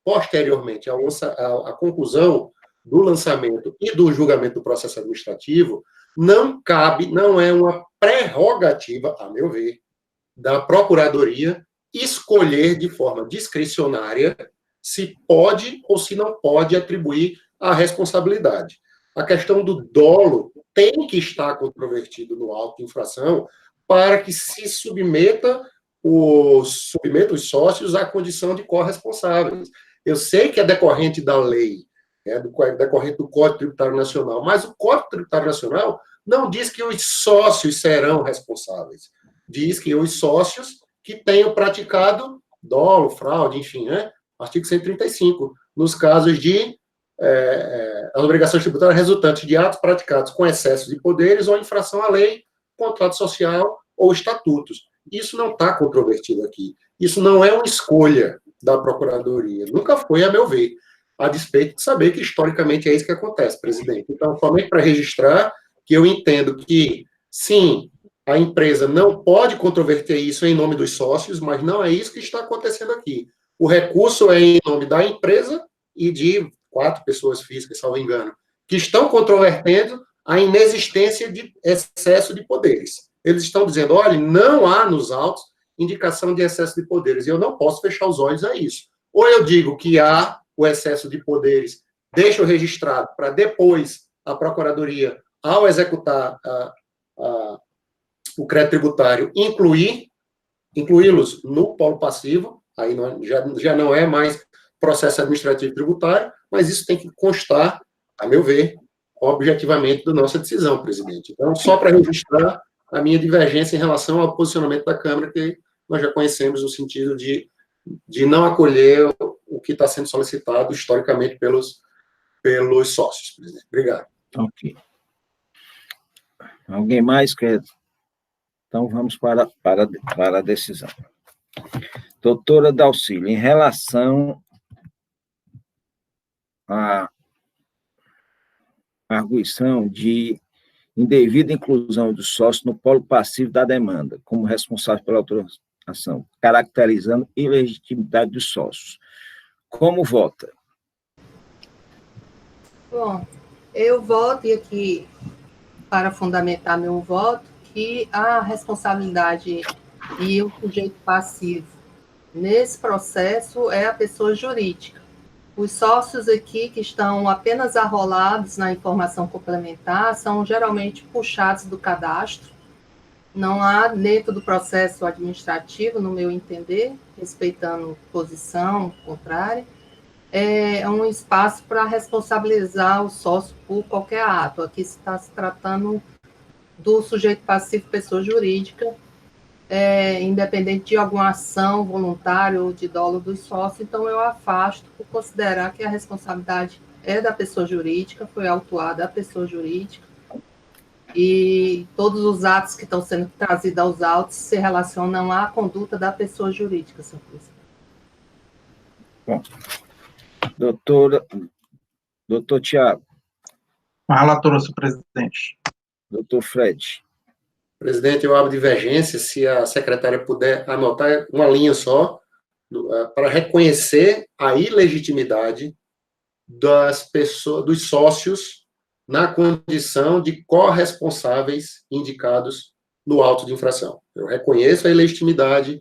posteriormente à conclusão do lançamento e do julgamento do processo administrativo, não é uma prerrogativa, a meu ver, da Procuradoria escolher de forma discricionária se pode ou se não pode atribuir a responsabilidade. A questão do dolo tem que estar controvertido no auto de infração para que se submeta os sócios à condição de corresponsáveis. Eu sei que é decorrente da lei, decorrente do Código Tributário Nacional, mas o Código Tributário Nacional não diz que os sócios serão responsáveis. Diz que os sócios que tenham praticado dolo, fraude, enfim, artigo 135, nos casos de as obrigações tributárias resultantes de atos praticados com excesso de poderes ou infração à lei, contrato social ou estatutos. Isso não está controvertido aqui. Isso não é uma escolha da Procuradoria. Nunca foi, a meu ver, a despeito de saber que, historicamente, é isso que acontece, presidente. Então, somente para registrar que eu entendo que, sim, a empresa não pode controverter isso em nome dos sócios, mas não é isso que está acontecendo aqui. O recurso é em nome da empresa e de 4 pessoas físicas, salvo engano, que estão controvertendo a inexistência de excesso de poderes. Eles estão dizendo, olha, não há nos autos indicação de excesso de poderes, e eu não posso fechar os olhos a isso. Ou eu digo que há o excesso de poderes, deixo registrado para depois a Procuradoria, ao executar o crédito tributário, incluí-los no polo passivo, aí já não é mais processo administrativo tributário, mas isso tem que constar, a meu ver, objetivamente da nossa decisão, presidente. Então, só para registrar a minha divergência em relação ao posicionamento da Câmara, que nós já conhecemos no sentido de não acolher o que está sendo solicitado historicamente pelos sócios, presidente. Obrigado. Ok. Alguém mais quer? Então, vamos para a decisão. Doutora Dalcília, em relação à arguição de indevida inclusão dos sócios no polo passivo da demanda, como responsável pela autorização, caracterizando ilegitimidade dos sócios. Como vota? Bom, eu voto, e aqui, para fundamentar meu voto, que a responsabilidade e o sujeito passivo nesse processo é a pessoa jurídica. Os sócios aqui que estão apenas arrolados na informação complementar são geralmente puxados do cadastro. Não há dentro do processo administrativo, no meu entender, respeitando posição contrária, um espaço para responsabilizar o sócio por qualquer ato. Aqui está se tratando do sujeito passivo, pessoa jurídica, independente de alguma ação voluntária ou de dolo dos sócios, então eu afasto por considerar que a responsabilidade é da pessoa jurídica, foi autuada a pessoa jurídica, e todos os atos que estão sendo trazidos aos autos se relacionam à conduta da pessoa jurídica, senhor presidente. Bom, doutor Tiago. Com a relatora, senhor presidente. Doutor Fred. Presidente, eu abro divergência, se a secretária puder anotar uma linha só, para reconhecer a ilegitimidade das pessoas, dos sócios, na condição de corresponsáveis indicados no auto de infração. Eu reconheço a ilegitimidade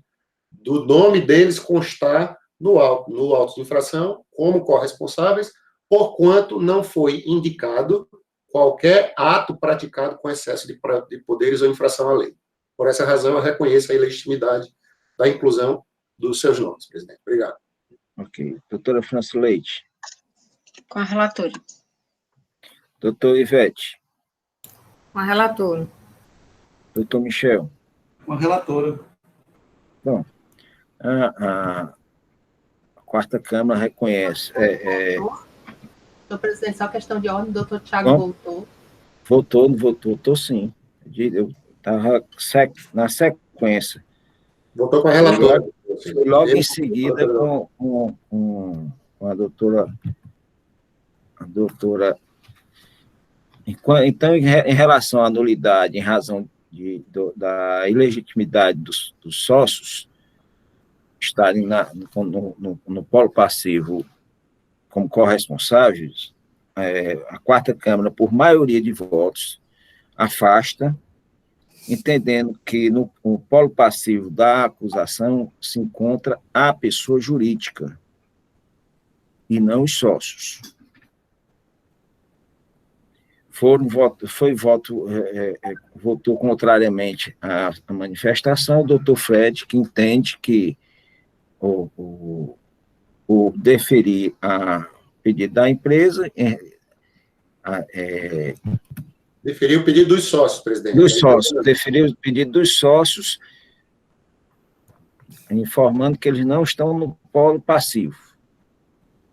do nome deles constar no auto de infração como corresponsáveis, porquanto não foi indicado qualquer ato praticado com excesso de poderes ou infração à lei. Por essa razão, eu reconheço a ilegitimidade da inclusão dos seus nomes, presidente. Obrigado. Ok. Doutora França Leite. Com a relatora. Doutor Ivete. Com a relatora. Doutor Michel. Com a relatora. Bom, a quarta Câmara reconhece. Senhor presidente, só questão de ordem, o doutor Tiago voltou. Voltou sim. Eu estava na sequência. Voltou com a relatora. Logo em seguida com a doutora. Então, em relação à nulidade, em razão da ilegitimidade dos sócios estarem no polo passivo como corresponsáveis, a quarta Câmara, por maioria de votos, afasta entendendo que no polo passivo da acusação se encontra a pessoa jurídica e não os sócios. Votou contrariamente à manifestação o doutor Fred, que entende que o deferir a pedido da empresa Deferir o pedido dos sócios, presidente. Dos sócios, deferir o pedido dos sócios, informando que eles não estão no polo passivo.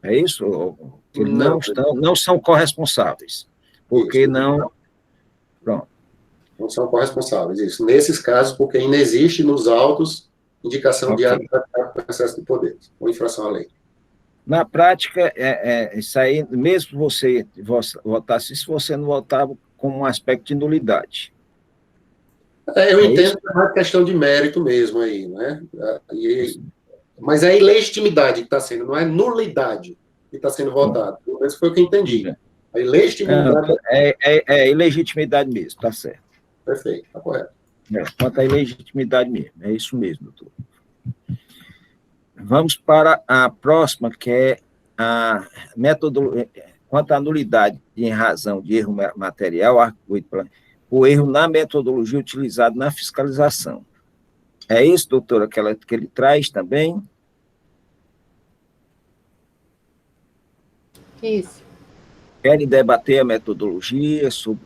É isso? Que eles não são corresponsáveis. Porque isso. Não... Pronto. Não são corresponsáveis, isso. Nesses casos, porque ainda existe nos autos indicação de ato de excesso de poderes, ou infração à lei. Na prática, isso aí, mesmo você votasse, se você não votava como um aspecto de nulidade. Eu entendo que é uma questão de mérito mesmo aí, né? Mas é a ilegitimidade que está sendo, não é nulidade que está sendo votada. Isso foi o que eu entendi. A ilegitimidade... É ilegitimidade mesmo, está certo. Perfeito, está correto. Quanto à ilegitimidade mesmo, é isso mesmo, doutor. Vamos para a próxima, que é a metodologia, quanto à nulidade em razão de erro material, o erro na metodologia utilizada na fiscalização. É isso, doutora, que ele traz também? Isso. Querem debater a metodologia sobre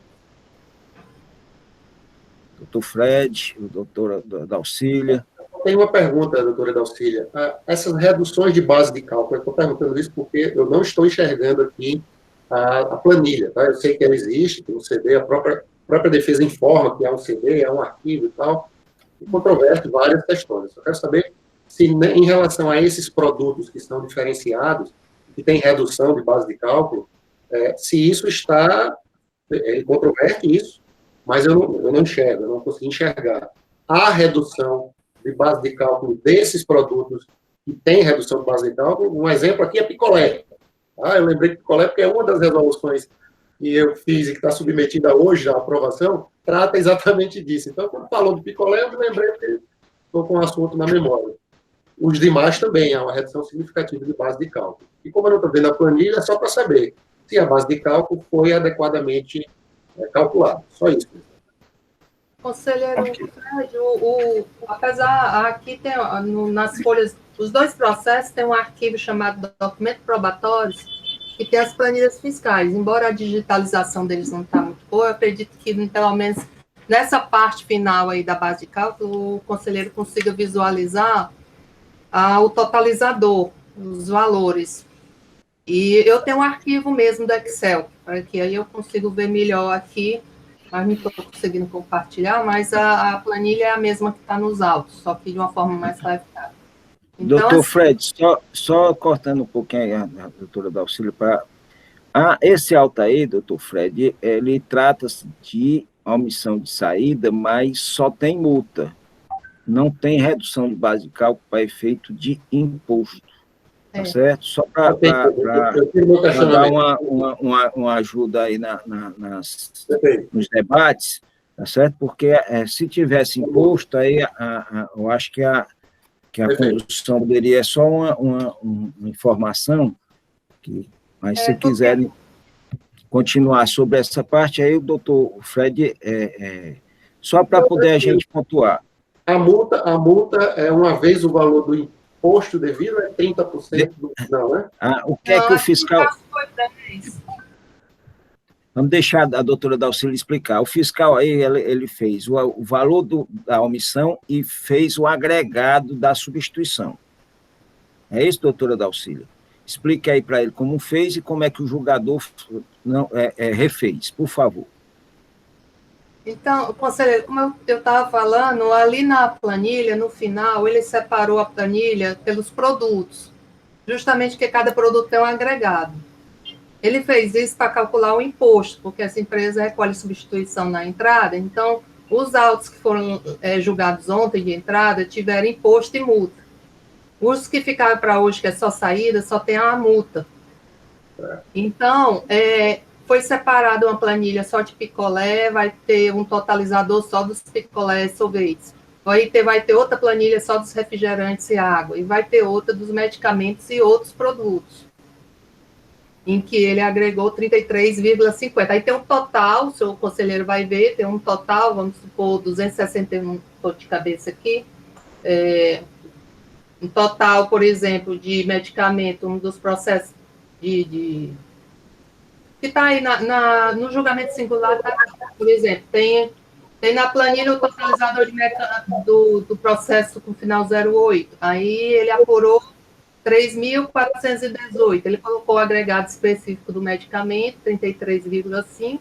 o doutor Fred, o doutor Dalcília? Tem uma pergunta, doutora Dalcília. Essas reduções de base de cálculo, eu estou perguntando isso porque eu não estou enxergando aqui a planilha, tá? Eu sei que ela existe, tem um CD, a própria defesa informa que é um CD, é um arquivo e tal, e controverte várias questões. Eu quero saber se, em relação a esses produtos que são diferenciados, que tem redução de base de cálculo, se isso está, controverte isso, mas eu não enxergo, eu não consegui enxergar. A redução de base de cálculo desses produtos que tem redução de base de cálculo, um exemplo aqui é picolé. Eu lembrei de picolé porque é uma das resoluções que eu fiz e que está submetida hoje à aprovação, trata exatamente disso. Então, quando falou de picolé, eu me lembrei porque estou com o assunto na memória. Os demais também, há uma redução significativa de base de cálculo. E como eu não estou vendo a planilha, é só para saber se a base de cálculo foi adequadamente calculada. Só isso. Conselheiro Fred, apesar, aqui tem, nas folhas, os dois processos tem um arquivo chamado Documento Probatórios, que tem as planilhas fiscais. Embora a digitalização deles não está muito boa, eu acredito que, pelo menos, nessa parte final aí da base de cálculo, o conselheiro consiga visualizar o totalizador, os valores. E eu tenho um arquivo mesmo do Excel, para que aí eu consigo ver melhor aqui, mas não estou conseguindo compartilhar, mas a planilha é a mesma que está nos autos, só que de uma forma mais clarificada. Então, doutor Fred, só cortando um pouquinho a doutora Dalcília, esse auto aí, doutor Fred, ele trata-se de omissão de saída, mas só tem multa. Não tem redução de base de cálculo para efeito de imposto. Tá certo? Só para dar uma ajuda aí nos debates, tá certo? Porque se tivesse imposto, aí eu acho que a condução poderia só uma informação, mas se quiserem continuar sobre essa parte, aí o doutor Fred, só para poder a gente pontuar. A multa é uma vez o valor do imposto devido, é 30% do final, né? O que é que o fiscal... Vamos deixar a doutora Dalcília explicar. O fiscal aí, ele fez o valor da omissão e fez o agregado da substituição. É isso, doutora Dalcília? Explique aí para ele como fez e como é que o julgador refez, por favor. Então, conselheiro, como eu estava falando, ali na planilha, no final, ele separou a planilha pelos produtos, justamente porque cada produto tem um agregado. Ele fez isso para calcular o imposto, porque essa empresa recolhe substituição na entrada, então, os autos que foram julgados ontem de entrada tiveram imposto e multa. Os que ficaram para hoje, que é só saída, só tem a multa. Então, foi separada uma planilha só de picolé, vai ter um totalizador só dos picolés sorvetes. Vai ter outra planilha só dos refrigerantes e água, e vai ter outra dos medicamentos e outros produtos, em que ele agregou 33,50. Aí tem um total, o seu conselheiro vai ver, tem um total, vamos supor, 261, estou de cabeça aqui, um total, por exemplo, de medicamento, um dos processos que está aí no julgamento singular, tá? Por exemplo, tem na planilha o totalizador do processo com final 08, aí ele apurou 3.418, ele colocou o agregado específico do medicamento, 33,5,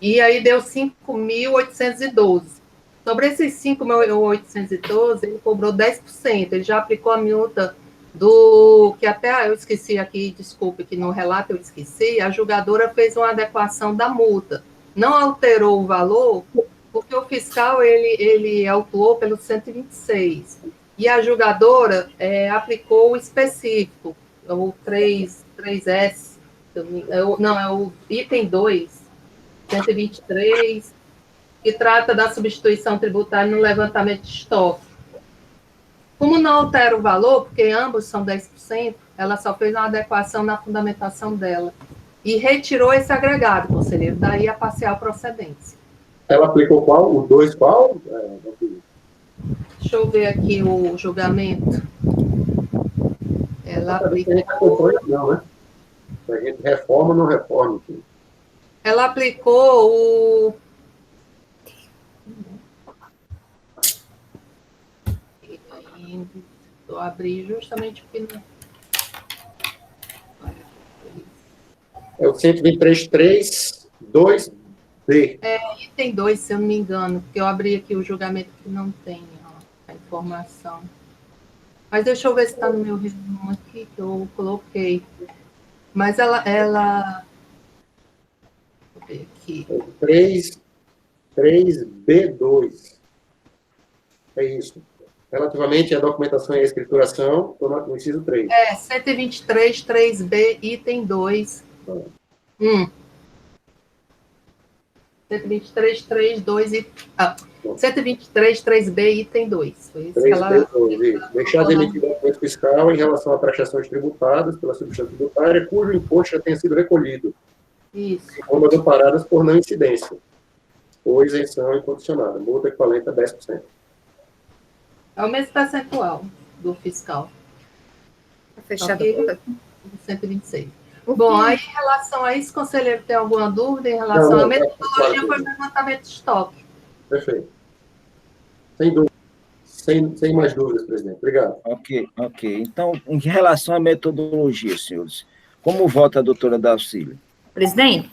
e aí deu 5.812. Sobre esses 5.812, ele cobrou 10%, ele já aplicou a multa que até eu esqueci aqui, desculpe, que no relato eu esqueci, a julgadora fez uma adequação da multa, não alterou o valor, porque o fiscal, ele autuou pelo 126, e a julgadora aplicou o específico, o 3S, não, é o item 2, 123, que trata da substituição tributária no levantamento de estoque. Como não altera o valor, porque ambos são 10%, ela só fez uma adequação na fundamentação dela. E retirou esse agregado, conselheiro, daí a parcial procedência. Ela aplicou qual? O 2 qual? Deixa eu ver aqui o julgamento. Ela aplicou... Não, né? A gente reforma ou não reforma? Enfim. Ela aplicou o... Eu abri justamente porque não... É o 123.3, 2B. Item 2, se eu não me engano, porque eu abri aqui o julgamento que não tem a informação. Mas deixa eu ver se está no meu resumo aqui, que eu coloquei. Mas ela... Deixa eu ver aqui. 3B2. É isso. Relativamente à documentação e à escrituração, estou no inciso 3. 123, 3B, item 2. 123, 3, 2 e... 123, 3B, item 2. Foi isso que ela... Deixar de emitir documento fiscal em relação a prestações tributadas pela substância tributária, cujo imposto já tenha sido recolhido. Isso. Como paradas por não incidência, ou isenção incondicionada, multa equivalente a 10%. É o mesmo percentual do fiscal. Fechado. 126. Bom, aí em relação a isso, conselheiro, tem alguma dúvida em relação à metodologia para o levantamento de estoque? Perfeito. Sem dúvida. Sem mais dúvidas, presidente. Obrigado. Ok. Então, em relação à metodologia, senhores, como vota a doutora Dalcília? Presidente,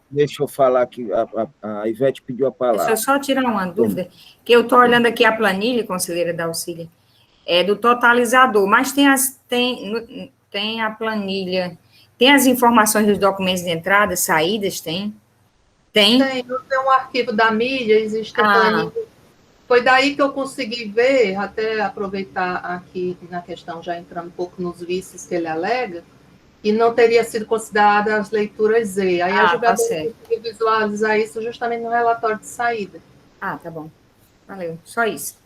deixa eu falar aqui, a Ivete pediu a palavra. Deixa eu só tirar uma dúvida, que eu estou olhando aqui a planilha, conselheira Dalcília, do totalizador, mas tem a planilha, tem as informações dos documentos de entrada, saídas, tem? Tem um arquivo da mídia, existe a planilha. Foi daí que eu consegui ver, até aproveitar aqui na questão, já entrando um pouco nos vícios que ele alega, e não teria sido considerada as leituras Z. Aí a julgadora conseguiu visualizar isso justamente no relatório de saída. Tá bom. Valeu, só isso.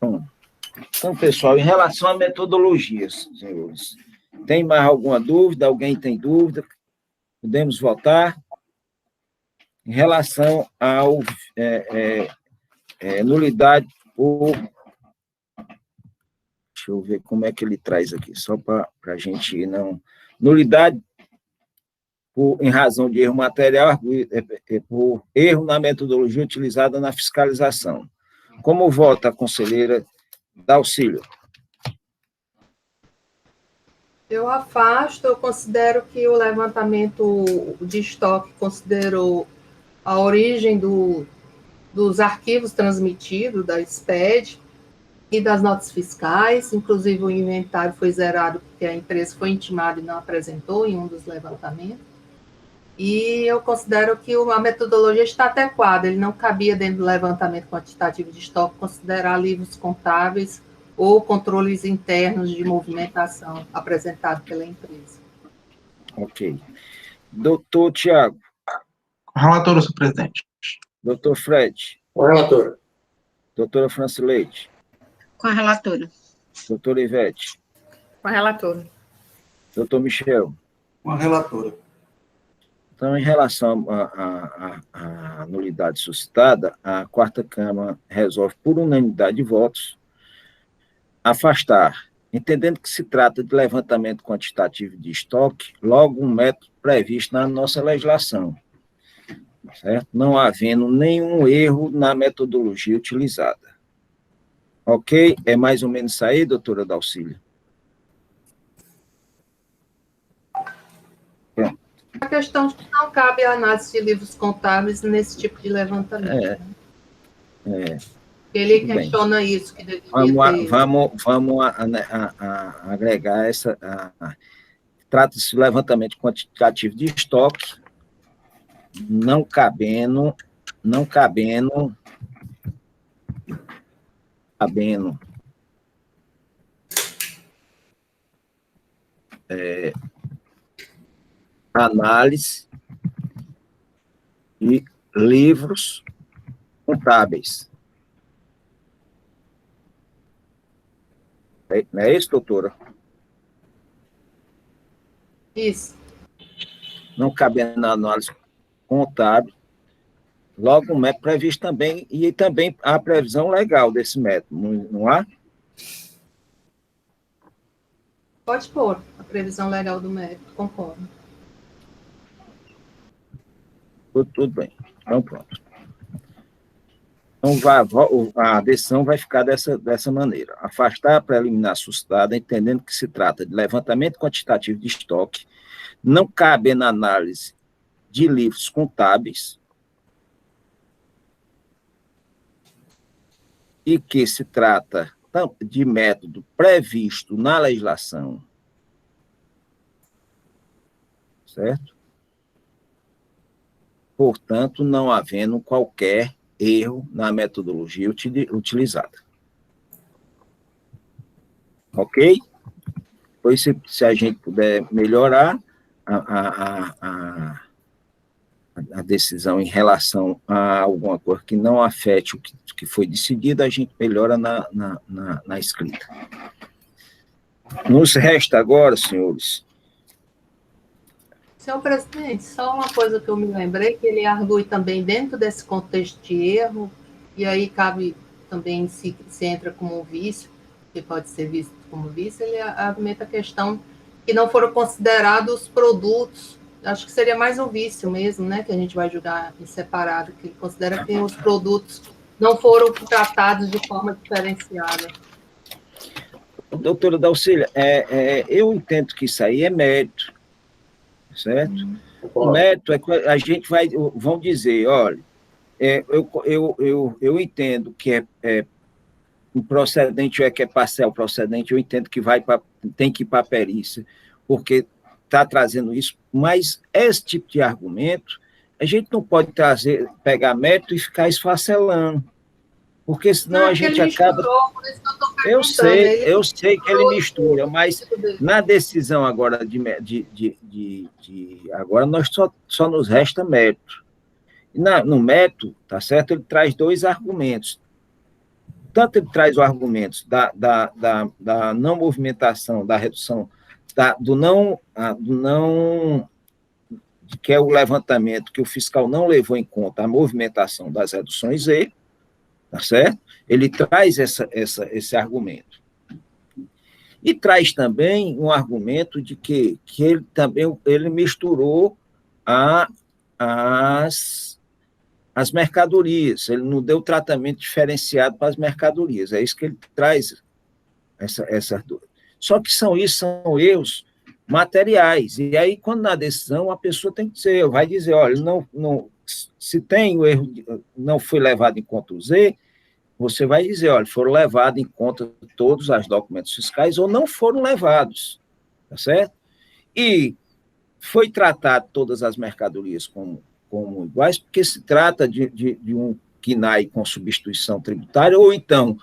Então, pessoal, em relação à metodologia, senhores, tem mais alguma dúvida? Alguém tem dúvida? Podemos votar? Em relação ao nulidade por... Deixa eu ver como é que ele traz aqui, só para a gente não... Nulidade em razão de erro material, por erro na metodologia utilizada na fiscalização. Como vota a conselheira Dalcília? Eu afasto, eu considero que o levantamento de estoque considerou a origem dos arquivos transmitidos, da SPED, e das notas fiscais, inclusive o inventário foi zerado porque a empresa foi intimada e não apresentou em um dos levantamentos. E eu considero que a metodologia está adequada, ele não cabia dentro do levantamento quantitativo de estoque considerar livros contábeis ou controles internos de movimentação apresentado pela empresa. Ok. Doutor Tiago. Com a relatora, senhor presidente. Doutor Fred. Com a relatora. Doutora Francileide. Com a relatora. Doutora Ivete. Com a relatora. Doutor Michel. Com a relatora. Então, em relação à nulidade suscitada, a quarta Câmara resolve, por unanimidade de votos, afastar, entendendo que se trata de levantamento quantitativo de estoque, logo um método previsto na nossa legislação, certo? Não havendo nenhum erro na metodologia utilizada. Ok? É mais ou menos isso aí, doutora Dalcília? Pronto. A questão de que não cabe a análise de livros contábeis nesse tipo de levantamento. Ele questiona isso, que deveria Vamos agregar essa... Trata-se de levantamento quantitativo de estoque, não cabendo análise de livros contábeis. Não é isso, doutora? Isso. Não cabendo na análise contábil, logo um método previsto também, e também a previsão legal desse método, não há? Pode pôr a previsão legal do método, concordo. Tudo bem. Então, pronto. Então, a decisão vai ficar dessa maneira. Afastar a preliminar suscitada, entendendo que se trata de levantamento quantitativo de estoque, não cabe na análise de livros contábeis e que se trata de método previsto na legislação, certo? Portanto, não havendo qualquer erro na metodologia utilizada. Ok? Pois, se a gente puder melhorar a decisão em relação a alguma coisa que não afete o que foi decidido, a gente melhora na escrita. Nos resta agora, senhores... Senhor presidente, só uma coisa que eu me lembrei, que ele argue também dentro desse contexto de erro, e aí cabe também, se entra como um vício, que pode ser visto como vício, ele argumenta a questão que não foram considerados produtos, acho que seria mais um vício mesmo, né, que a gente vai julgar em separado, que ele considera que os produtos não foram tratados de forma diferenciada. Doutora Dalcília, eu entendo que isso aí é mérito, certo? O mérito é que a gente vão dizer, olha, eu entendo que é procedente, ou que é parcial procedente, eu entendo que tem que ir para a perícia, porque está trazendo isso, mas esse tipo de argumento, a gente não pode pegar mérito e ficar esfacelando, porque senão a gente acaba... Eu sei que ele mistura, mas na decisão agora agora nós só nos resta mérito. No mérito, tá certo? Ele traz dois argumentos. Tanto ele traz os argumentos da não movimentação, da redução, que é o levantamento que o fiscal não levou em conta a movimentação das reduções E, tá certo? Ele traz esse argumento. E traz também um argumento de que ele misturou as mercadorias, ele não deu tratamento diferenciado para as mercadorias, é isso que ele traz, essas dúvidas. Só que são erros materiais, e aí, quando na decisão, a pessoa tem que vai dizer, olha, se tem o erro, não foi levado em conta o Z, você vai dizer, olha, foram levados em conta todos os documentos fiscais ou não foram levados, tá certo? E foi tratado todas as mercadorias como iguais, porque se trata de um KNAI com substituição tributária, ou então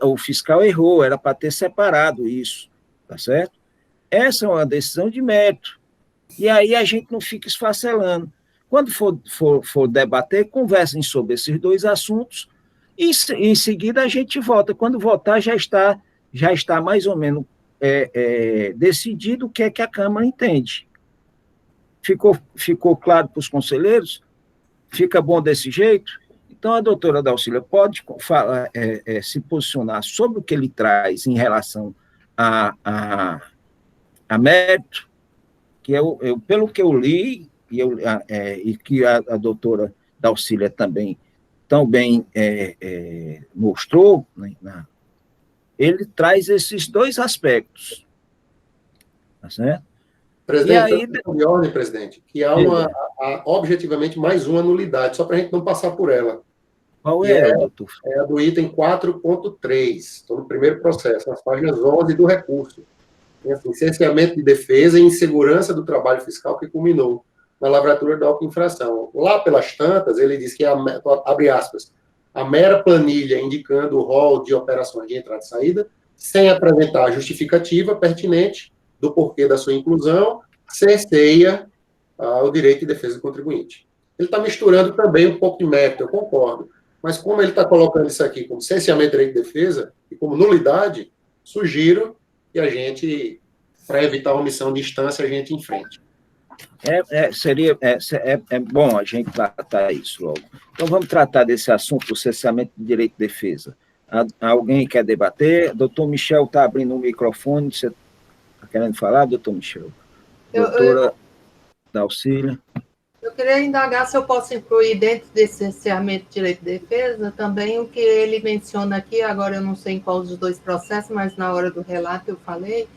o fiscal errou, era para ter separado isso, tá certo? Essa é uma decisão de mérito, E aí a gente não fica esfacelando. Quando for debater, conversem sobre esses dois assuntos e, em seguida, a gente vota. Quando votar, já está mais ou menos decidido o que é que a Câmara entende. Ficou claro para os conselheiros? Fica bom desse jeito? Então, a doutora Dalcília pode falar, se posicionar sobre o que ele traz em relação a mérito, que pelo que eu li, e que a doutora Dalcília também tão bem mostrou, né, ele traz esses dois aspectos. Tá certo? Presidente, e aí, de ordem, presidente, que há objetivamente mais uma nulidade, só para a gente não passar por ela. Qual é, doutor? É a do item 4.3, estou no primeiro processo, nas páginas 11 do recurso. Tem assim, licenciamento de defesa e insegurança do trabalho fiscal que culminou na lavratura da auto-infração. Lá pelas tantas, ele diz que, abre aspas, a mera planilha indicando o rol de operações de entrada e saída, sem apresentar a justificativa pertinente do porquê da sua inclusão, cerceia o direito de defesa do contribuinte. Ele está misturando também um pouco de mérito, eu concordo, mas como ele está colocando isso aqui como cerceamento de direito de defesa e como nulidade, sugiro que a gente, para evitar omissão de instância, a gente enfrente. Seria bom a gente tratar isso logo. Então, vamos tratar desse assunto do cessamento de direito de defesa. Alguém quer debater? Doutor Michel está abrindo o microfone. Você está querendo falar, doutor Michel? Doutora Dalcília. Eu queria indagar se eu posso incluir dentro desse cerceamento de direito de defesa também o que ele menciona aqui, agora eu não sei em qual dos dois processos, mas na hora do relato eu falei,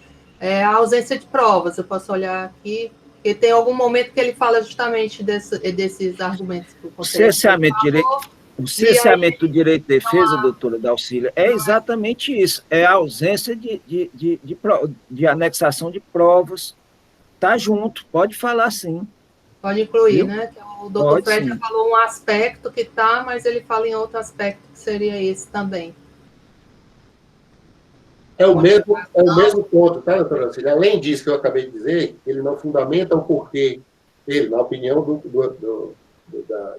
a ausência de provas. Eu posso olhar aqui, porque tem algum momento que ele fala justamente desses argumentos que o conselheiro o cerceamento do direito de defesa, doutora Dalcília, é exatamente isso, é a ausência de anexação de provas. Está junto, pode falar sim. Pode incluir, né? Que o doutor Fred já falou um aspecto que está, mas ele fala em outro aspecto que seria esse também. É o mesmo ponto, tá, doutora Dalcília? Além disso que eu acabei de dizer, ele não fundamenta o porquê ele, na opinião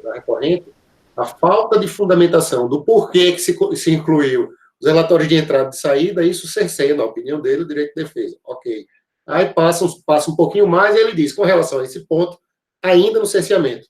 da recorrente, a falta de fundamentação do porquê que se incluiu os relatórios de entrada e de saída, isso cerceia, na opinião dele, o direito de defesa. Ok. Aí passa um pouquinho mais e ele diz, com relação a esse ponto, ainda no cerceamento.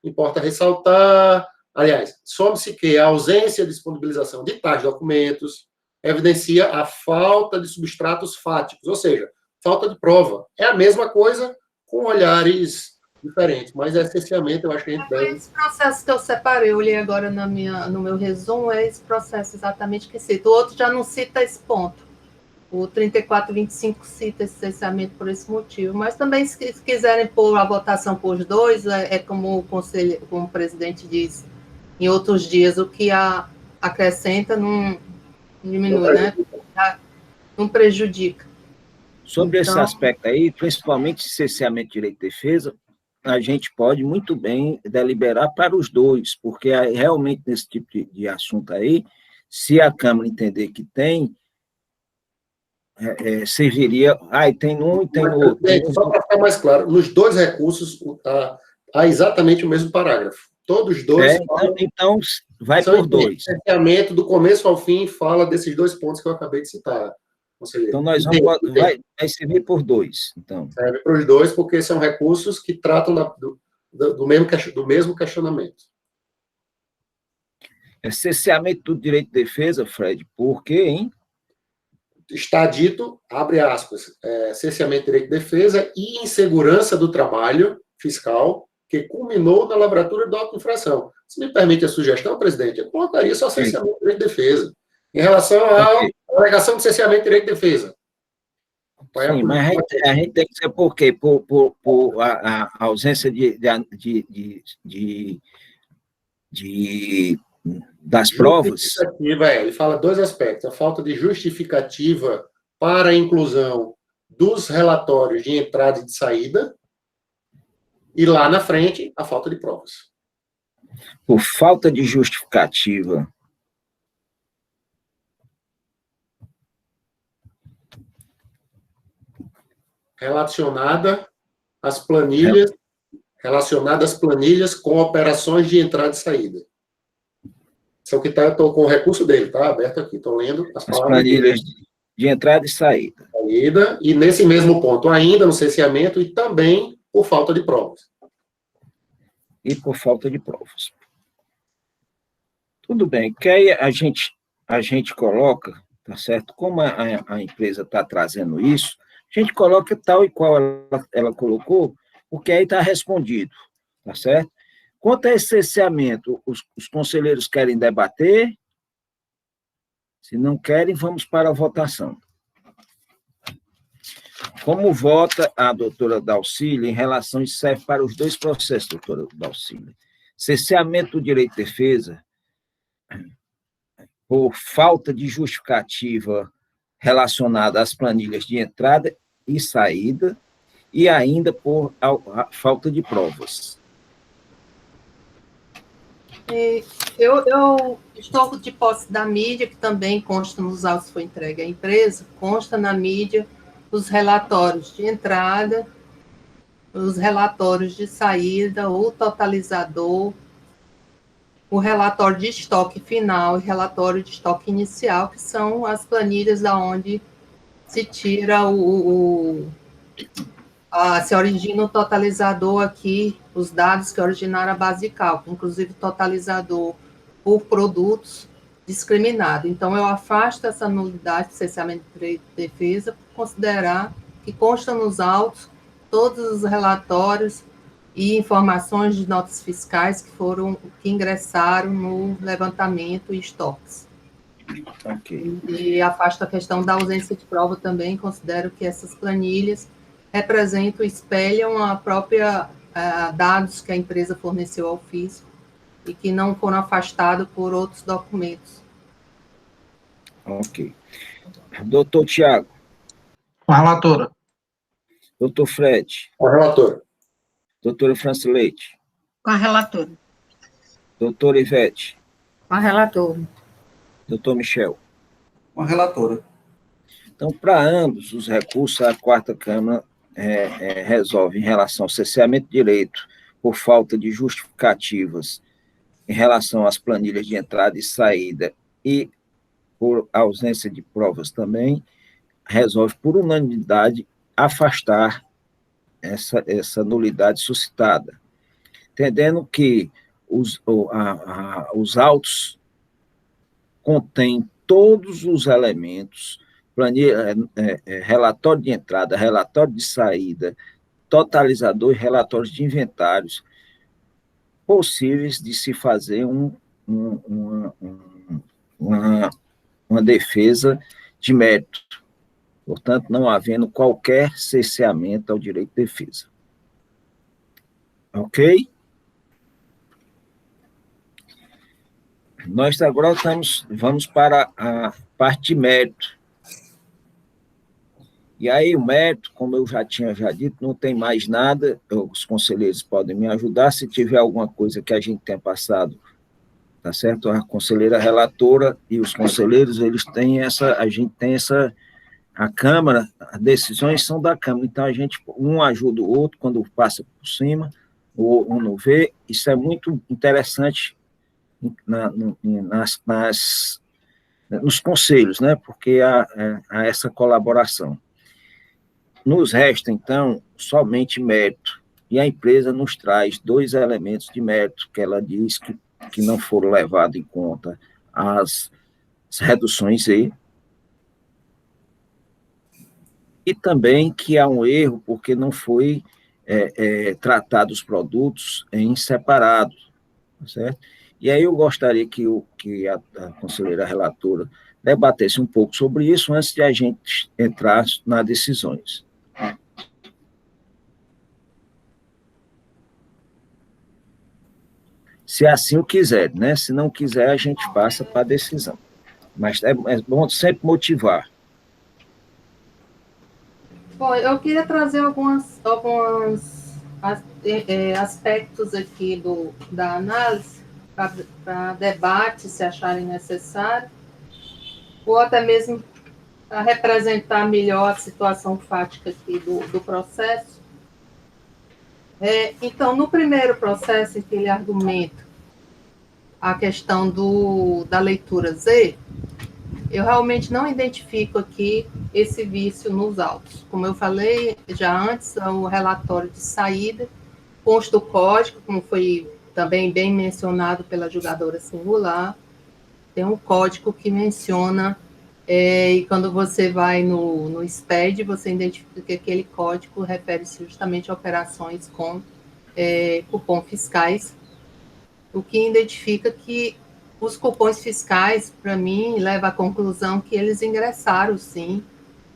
Importa ressaltar, aliás, some-se que a ausência de disponibilização de tais documentos evidencia a falta de substratos fáticos, ou seja, falta de prova. É a mesma coisa com olhares diferentes, mas essencialmente eu acho que a gente deve... Esse processo que eu separei, eu li agora no meu resumo, é esse processo exatamente que cita. O outro já não cita esse ponto. O 3425 cita esse cerceamento por esse motivo, mas também, se quiserem pôr a votação por os dois, como o presidente diz em outros dias, o que acrescenta não diminui, né? Não prejudica. Sobre esse aspecto aí, principalmente cerceamento de direito de defesa, a gente pode muito bem deliberar para os dois, porque realmente nesse tipo de assunto aí, se a Câmara entender que tem, serviria... tem um e tem outro. Só para ficar mais claro, nos dois recursos há exatamente o mesmo parágrafo. Todos os dois falam... Então, vai por dois. O cerceamento do começo ao fim fala desses dois pontos que eu acabei de citar, conselheiro. Então, nós vamos... Vai servir por dois, então. Serve para os dois, porque são recursos que tratam do mesmo questionamento. Cerceamento do direito de defesa, Fred, por quê, hein? Está dito, abre aspas, cerceamento de direito de defesa e insegurança do trabalho fiscal que culminou na lavratura da auto-infração. Se me permite a sugestão, presidente, eu colocaria só cerceamento de direito de defesa. Em relação à alegação de cerceamento de direito de defesa. Sim, mas a gente tem que dizer por quê? Por a ausência das provas. Ele fala dois aspectos: a falta de justificativa para a inclusão dos relatórios de entrada e de saída, e lá na frente, a falta de provas. Por falta de justificativa. Relacionada as planilhas, relacionadas às planilhas com operações de entrada e saída. Isso é o que está, eu estou com o recurso dele, está aberto aqui, estou lendo as palavras. As planilhas de entrada e saída. E nesse mesmo ponto, ainda no cerceamento e também por falta de provas. E por falta de provas. Tudo bem, que aí a gente coloca, tá certo? Como a empresa está trazendo isso, a gente coloca tal e qual ela colocou, porque aí está respondido, tá certo? Quanto a esse cerceamento, os conselheiros querem debater? Se não querem, vamos para a votação. Como vota a doutora Dalcília em relação, isso serve para os dois processos, doutora Dalcília. Cerceamento do direito de defesa, por falta de justificativa relacionada às planilhas de entrada e saída, e ainda por falta de provas. Eu estou de posse da mídia, que também consta nos autos que foi entregue à empresa, consta na mídia os relatórios de entrada, os relatórios de saída, o totalizador, o relatório de estoque final e relatório de estoque inicial, que são as planilhas da onde se tira se origina o totalizador aqui, os dados que originaram a base de cálculo, inclusive o totalizador por produtos discriminado. Então, eu afasto essa nulidade de cerceamento de direito de defesa por considerar que consta nos autos todos os relatórios e informações de notas fiscais que ingressaram no levantamento e estoques. Okay. E afasto a questão da ausência de prova também, considero que essas planilhas representam, espelham a própria dados que a empresa forneceu ao fisco e que não foram afastados por outros documentos. Ok. Doutor Tiago. Com a relatora. Doutor Fred. Com a relatora. Doutora Franci Leite. Com a relatora. Doutora Ivete. Com a relatora. Doutor Michel. Com a relatora. Então, para ambos os recursos, a quarta Câmara resolve em relação ao cerceamento de direito por falta de justificativas em relação às planilhas de entrada e saída e por ausência de provas também, resolve por unanimidade afastar essa nulidade suscitada, entendendo que os autos contêm todos os elementos, relatório de entrada, relatório de saída, totalizador e relatórios de inventários possíveis de se fazer uma defesa de mérito, portanto, não havendo qualquer cerceamento ao direito de defesa. Ok? Nós agora vamos para a parte de mérito. E aí o mérito, como eu já tinha dito, não tem mais nada, os conselheiros podem me ajudar, se tiver alguma coisa que a gente tenha passado, tá certo? A conselheira relatora e os conselheiros, a Câmara, as decisões são da Câmara, então a gente, um ajuda o outro quando passa por cima, um não vê, isso é muito interessante nos conselhos, né? Porque há essa colaboração. Nos resta, então, somente mérito, e a empresa nos traz 2 elementos de mérito, que ela diz que não foram levados em conta as reduções e também que há um erro, porque não foi tratado os produtos em separado, certo? E aí eu gostaria que a conselheira relatora debatesse um pouco sobre isso antes de a gente entrar nas decisões. Se assim o quiser, né? Se não quiser, a gente passa para a decisão. Mas é bom sempre motivar. Bom, eu queria trazer alguns aspectos aqui da análise para debate, se acharem necessário, ou até mesmo para representar melhor a situação fática aqui do processo. Então, no primeiro processo em que ele argumenta a questão da leitura Z, eu realmente não identifico aqui esse vício nos autos. Como eu falei já antes, o relatório de saída consta o código, como foi também bem mencionado pela julgadora singular, tem um código que menciona, e quando você vai no SPED, você identifica que aquele código refere-se justamente a operações com cupom fiscais, o que identifica que os cupons fiscais, para mim, leva à conclusão que eles ingressaram, sim,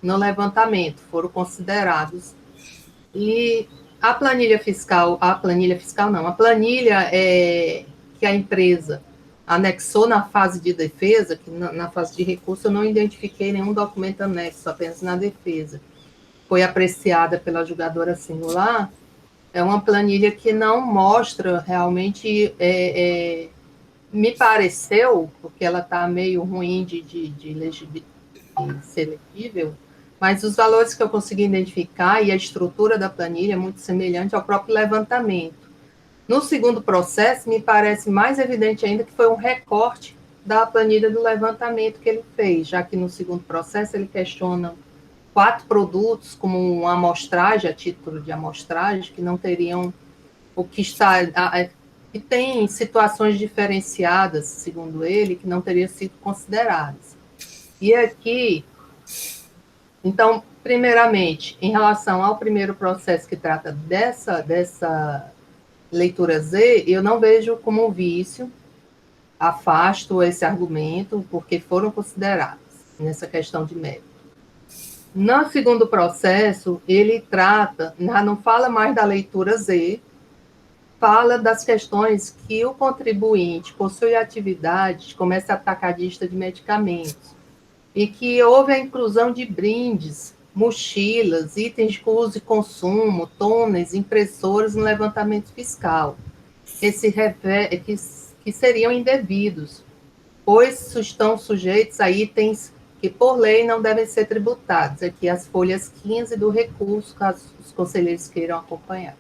no levantamento, foram considerados. E a planilha que a empresa anexou na fase de defesa, que na fase de recurso eu não identifiquei nenhum documento anexo, apenas na defesa, foi apreciada pela julgadora singular, é uma planilha que não mostra realmente, me pareceu, porque ela está meio ruim de ser legível, mas os valores que eu consegui identificar e a estrutura da planilha é muito semelhante ao próprio levantamento. No segundo processo, me parece mais evidente ainda que foi um recorte da planilha do levantamento que ele fez, já que no segundo processo ele questiona 4 produtos como uma amostragem, a título de amostragem, que não teriam o que está... que tem situações diferenciadas, segundo ele, que não teriam sido consideradas. E aqui, então, primeiramente, em relação ao primeiro processo que trata dessa leitura Z, eu não vejo como um vício, afasto esse argumento, porque foram consideradas nessa questão de mérito. No segundo processo, ele trata, não fala mais da leitura Z, fala das questões que o contribuinte possui atividade de comércio atacadista de medicamentos e que houve a inclusão de brindes, mochilas, itens de uso e consumo, tôneis, impressoras no levantamento fiscal, que seriam indevidos, pois estão sujeitos a itens que, por lei, não devem ser tributados. Aqui as folhas 15 do recurso, caso os conselheiros queiram acompanhar.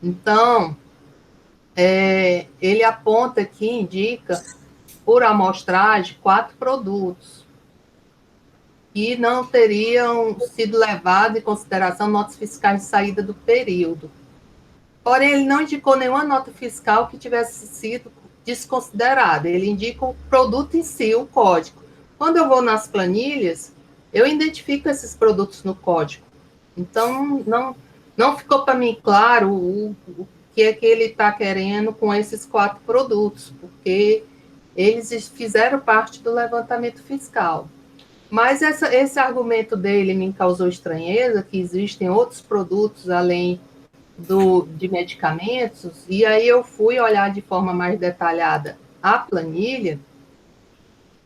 Então, ele aponta aqui, indica, por amostragem, 4 produtos, que não teriam sido levados em consideração notas fiscais de saída do período. Porém, ele não indicou nenhuma nota fiscal que tivesse sido desconsiderada. Ele indica o produto em si, o código. Quando eu vou nas planilhas, eu identifico esses produtos no código. Então, não ficou para mim claro o que é que ele está querendo com esses 4 produtos, porque eles fizeram parte do levantamento fiscal. Mas esse argumento dele me causou estranheza, que existem outros produtos além de medicamentos, e aí eu fui olhar de forma mais detalhada a planilha,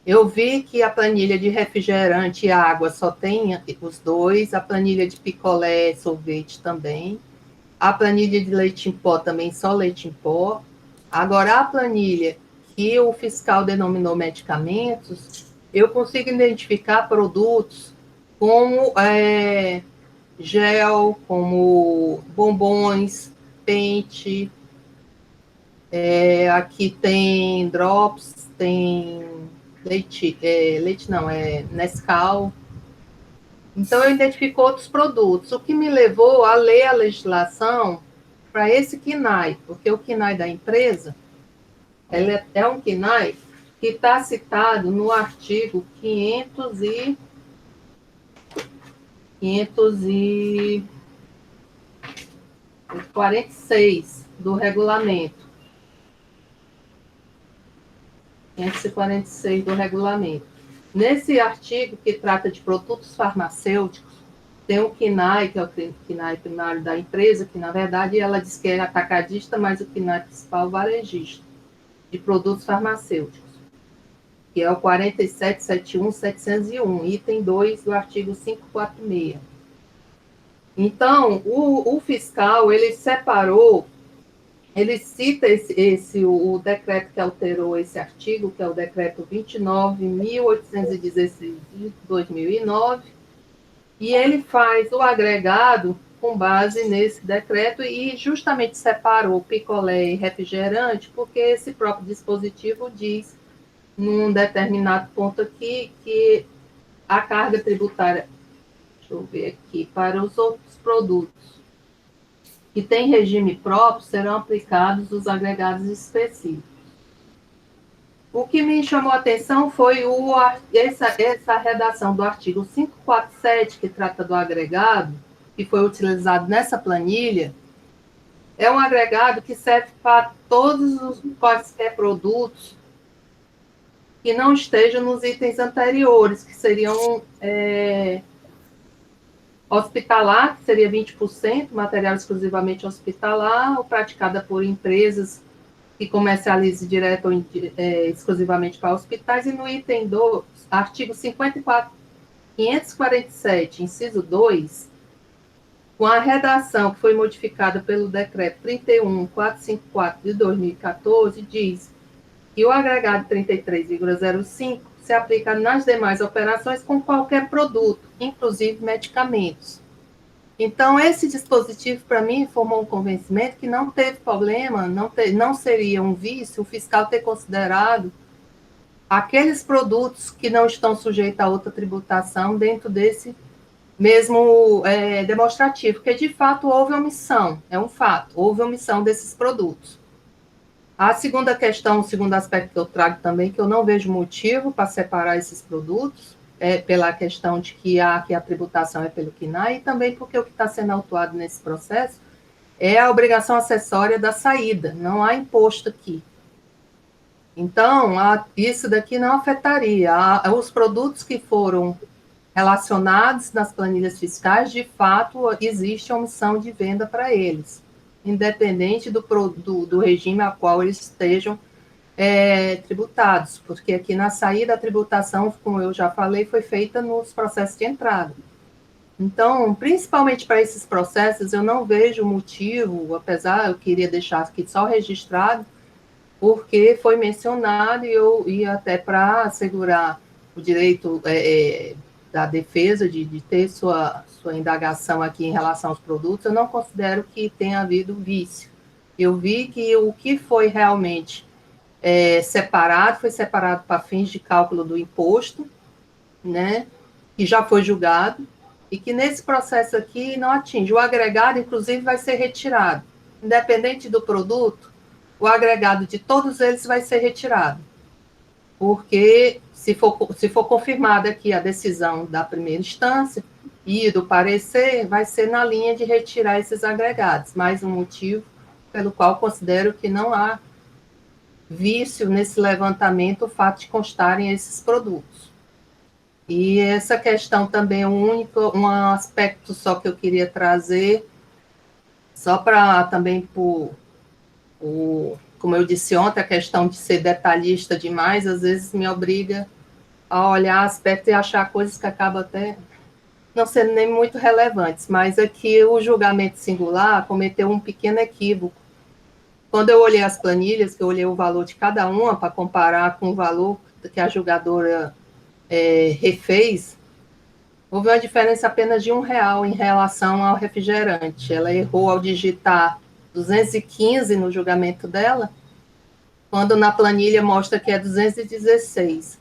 eu vi que a planilha de refrigerante e água só tem os 2, a planilha de picolé e sorvete também, a planilha de leite em pó também só leite em pó. Agora, a planilha que o fiscal denominou medicamentos, eu consigo identificar produtos como gel, como bombons, pente, aqui tem drops, tem Nescau. Então, eu identifico outros produtos, o que me levou a ler a legislação para esse KNAI, porque o KNAI da empresa é um KNAI que está citado no artigo 546 do regulamento. 546 do regulamento. Nesse artigo que trata de produtos farmacêuticos, tem o KNAI, que é o KNAI primário da empresa, que, na verdade, ela diz que é atacadista, mas o KNAI principal é o varejista, de produtos farmacêuticos, que é o 47.701, item 2 do artigo 546. Então, o fiscal, ele separou, ele cita o decreto que alterou esse artigo, que é o decreto 29.816 de 2009, e ele faz o agregado com base nesse decreto e justamente separou picolé e refrigerante, porque esse próprio dispositivo diz, num determinado ponto aqui, que a carga tributária, deixa eu ver aqui, para os outros produtos que têm regime próprio, serão aplicados os agregados específicos. O que me chamou a atenção foi essa redação do artigo 547, que trata do agregado, que foi utilizado nessa planilha. É um agregado que serve para todos os quaisquer produtos que não estejam nos itens anteriores, que seriam hospitalar, que seria 20%, material exclusivamente hospitalar, ou praticada por empresas que comercialize direto ou exclusivamente para hospitais, e no item 2, artigo 547, inciso 2, com a redação que foi modificada pelo decreto 31.454 de 2014, diz que o agregado 33,05 se aplica nas demais operações com qualquer produto, inclusive medicamentos. Então, esse dispositivo, para mim, formou um convencimento que não teve problema, não seria um vício o fiscal ter considerado aqueles produtos que não estão sujeitos a outra tributação dentro desse mesmo demonstrativo, porque, de fato, houve omissão, é um fato, houve omissão desses produtos. A segunda questão, o segundo aspecto que eu trago também, que eu não vejo motivo para separar esses produtos, pela questão de que a tributação é pelo CNAE, e também porque o que está sendo autuado nesse processo é a obrigação acessória da saída, não há imposto aqui. Então, isso daqui não afetaria. Os produtos que foram relacionados nas planilhas fiscais, de fato, existe omissão de venda para eles, independente do regime a qual eles estejam tributados, porque aqui na saída a tributação, como eu já falei, foi feita nos processos de entrada. Então, principalmente para esses processos, eu não vejo motivo, apesar, eu queria deixar aqui só registrado, porque foi mencionado, e eu ia até para assegurar o direito da defesa de ter sua indagação aqui em relação aos produtos, eu não considero que tenha havido vício. Eu vi que o que foi realmente foi separado para fins de cálculo do imposto, né, que já foi julgado, e que nesse processo aqui não atinge. O agregado, inclusive, vai ser retirado. Independente do produto, o agregado de todos eles vai ser retirado. Porque, se for confirmada aqui a decisão da primeira instância e do parecer, vai ser na linha de retirar esses agregados. Mais um motivo pelo qual considero que não há vício nesse levantamento o fato de constarem esses produtos. E essa questão também, um aspecto só que eu queria trazer, só para também, como eu disse ontem, a questão de ser detalhista demais, às vezes me obriga a olhar aspectos e achar coisas que acabam até não sendo nem muito relevantes, mas aqui o julgamento singular cometeu um pequeno equívoco. Quando eu olhei as planilhas, que eu olhei o valor de cada uma para comparar com o valor que a julgadora refez, houve uma diferença apenas de R$1 em relação ao refrigerante. Ela errou ao digitar 215 no julgamento dela, quando na planilha mostra que é 216.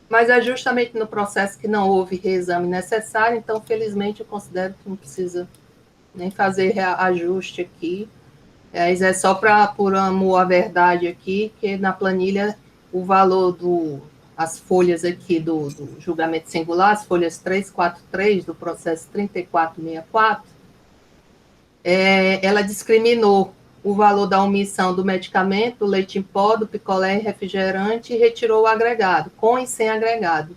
Mas é justamente no processo que não houve reexame necessário, então, felizmente, eu considero que não precisa nem fazer ajuste aqui. É só para por amor à verdade aqui, que na planilha o valor as folhas aqui do julgamento singular, as folhas 343 do processo 3464, ela discriminou o valor da omissão do medicamento, do leite em pó, do picolé e refrigerante, e retirou o agregado, com e sem agregado.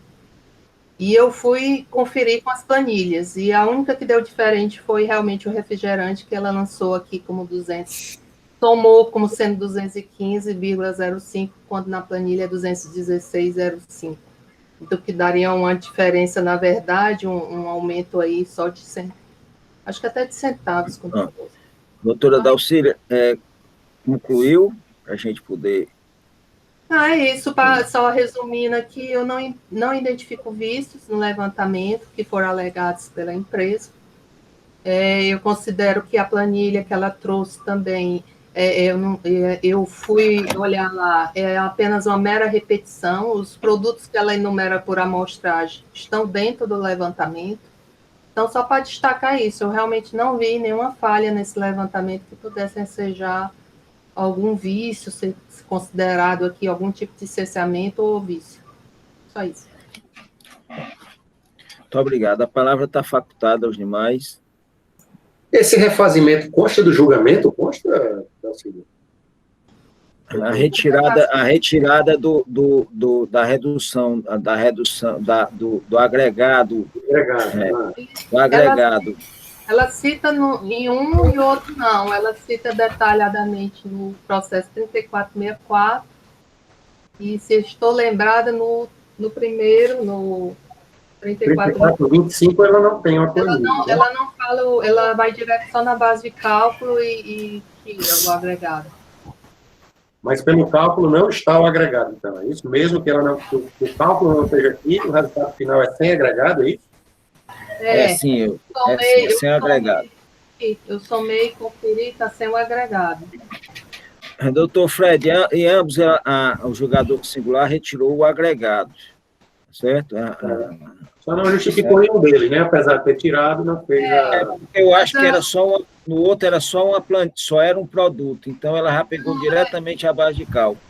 E eu fui conferir com as planilhas, e a única que deu diferente foi realmente o refrigerante, que ela lançou aqui como 200, tomou como sendo 215,05, quando na planilha é 216,05. Então, que daria uma diferença, na verdade, um aumento aí só de acho que até de centavos. Doutora Dalcília, concluiu, para a gente poder... É isso, só resumindo aqui, eu não identifico vícios no levantamento que foram alegados pela empresa. Eu considero que a planilha que ela trouxe também, eu fui olhar lá, é apenas uma mera repetição, os produtos que ela enumera por amostragem estão dentro do levantamento. Então, só para destacar isso, eu realmente não vi nenhuma falha nesse levantamento que pudesse ensejar algum vício, ser considerado aqui algum tipo de cerceamento ou vício. Só isso. Muito obrigado. A palavra está facultada aos demais. Esse refazimento consta do julgamento? Consta, Dalcílio? A retirada da redução do agregado. Do agregado. Ela cita em um e outro não. Ela cita detalhadamente no processo 3464. E se estou lembrada, no primeiro, no 3425, ela não tem uma planilha. Ela não fala, ela vai direto só na base de cálculo e tira o agregado. Mas pelo cálculo não está o agregado, então, é isso? Mesmo que o cálculo não esteja aqui, o resultado final é sem agregado, é isso? Sim, sem agregado. Eu somei e conferi, está sem o agregado. Doutor Fred, em ambos o jogador singular retirou o agregado, certo? Só não justificou nenhum deles, né? Apesar de ter tirado, não fez Eu acho que era no outro era só uma planta, só era um produto, então ela já pegou diretamente a base de cálculo.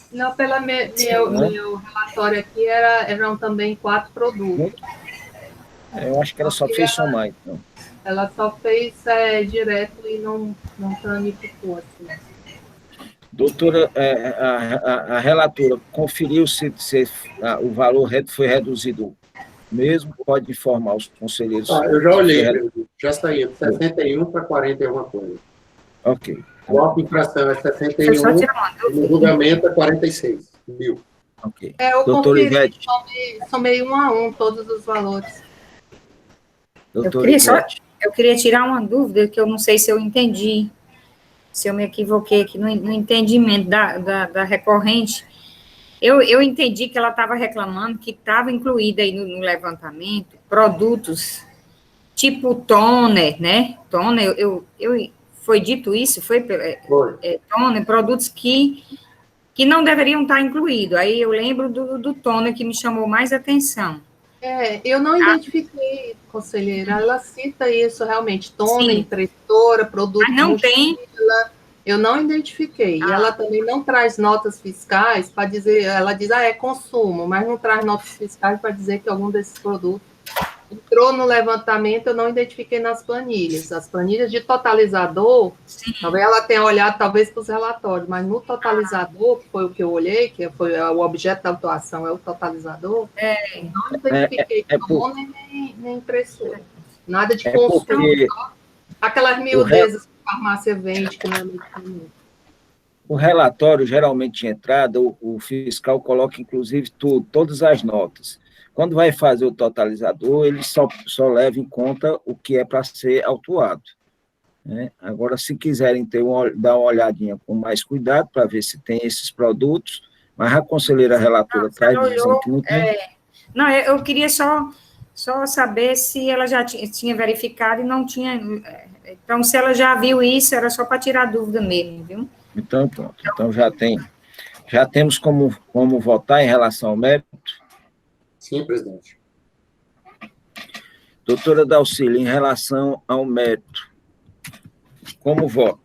Não, pelo meu relatório aqui, eram também 4 produtos. Eu acho que ela só fez somar, então. Ela só fez direto e não planificou, assim. Doutora, a relatora conferiu se o valor foi reduzido mesmo? Pode informar os conselheiros. Eu já olhei, já saiu de 61 para 41 coisa. Ok. O auto-infração é 61, o julgamento é 46 mil. Ok. Eu Doutora Ivete. Somei 1 a 1 todos os valores. Eu queria tirar uma dúvida, que eu não sei se eu entendi, se eu me equivoquei aqui no entendimento da recorrente. Eu entendi que ela estava reclamando que estava incluída aí no levantamento produtos tipo toner, né? Toner, foi dito isso? Foi. Toner, produtos que não deveriam estar incluídos. Aí eu lembro do toner que me chamou mais atenção. Eu não identifiquei, conselheira. Ela cita isso realmente, toner, impressora, produto. Mas não tem. Eu não identifiquei. E ela também não traz notas fiscais para dizer, ela diz, é consumo, mas não traz notas fiscais para dizer que algum desses produtos entrou no levantamento, eu não identifiquei nas planilhas. As planilhas de totalizador, talvez ela tenha olhado talvez para os relatórios, mas no totalizador, que foi o que eu olhei, que foi o objeto da autuação, é o totalizador, não identifiquei toner nem impressora. Nada de consumo, só aquelas miudezas que a farmácia vende, que não é medicamento. O relatório, geralmente de entrada, o fiscal coloca, inclusive, todas as notas. Quando vai fazer o totalizador, ele só leva em conta o que é para ser autuado. Né? Agora, se quiserem dar uma olhadinha com mais cuidado, para ver se tem esses produtos, mas a conselheira relatora traz dizendo que não tem. Não, eu queria só saber se ela já tinha verificado e não tinha. Então, se ela já viu isso, era só para tirar dúvida mesmo, viu? Então, pronto. Então, já temos como votar em relação ao mérito? Sim, presidente. Doutora Dalcília, em relação ao mérito, como vota?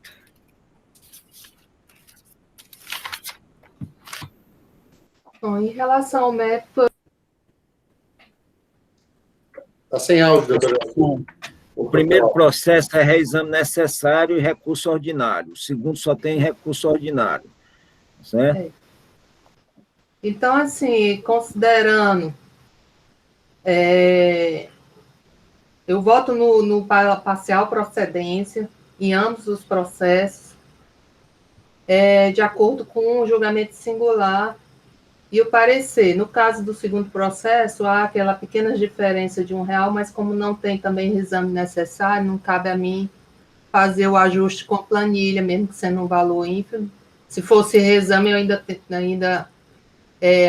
Bom, em relação ao mérito... Está sem áudio, doutora. O primeiro processo é reexame necessário e recurso ordinário. O segundo só tem recurso ordinário. Certo? Então, assim, considerando... eu voto no parcial procedência em ambos os processos, de acordo com o julgamento singular e o parecer. No caso do segundo processo, há aquela pequena diferença de R$1, mas como não tem também exame necessário, não cabe a mim fazer o ajuste com planilha, mesmo que sendo um valor ínfimo. Se fosse reexame, eu ainda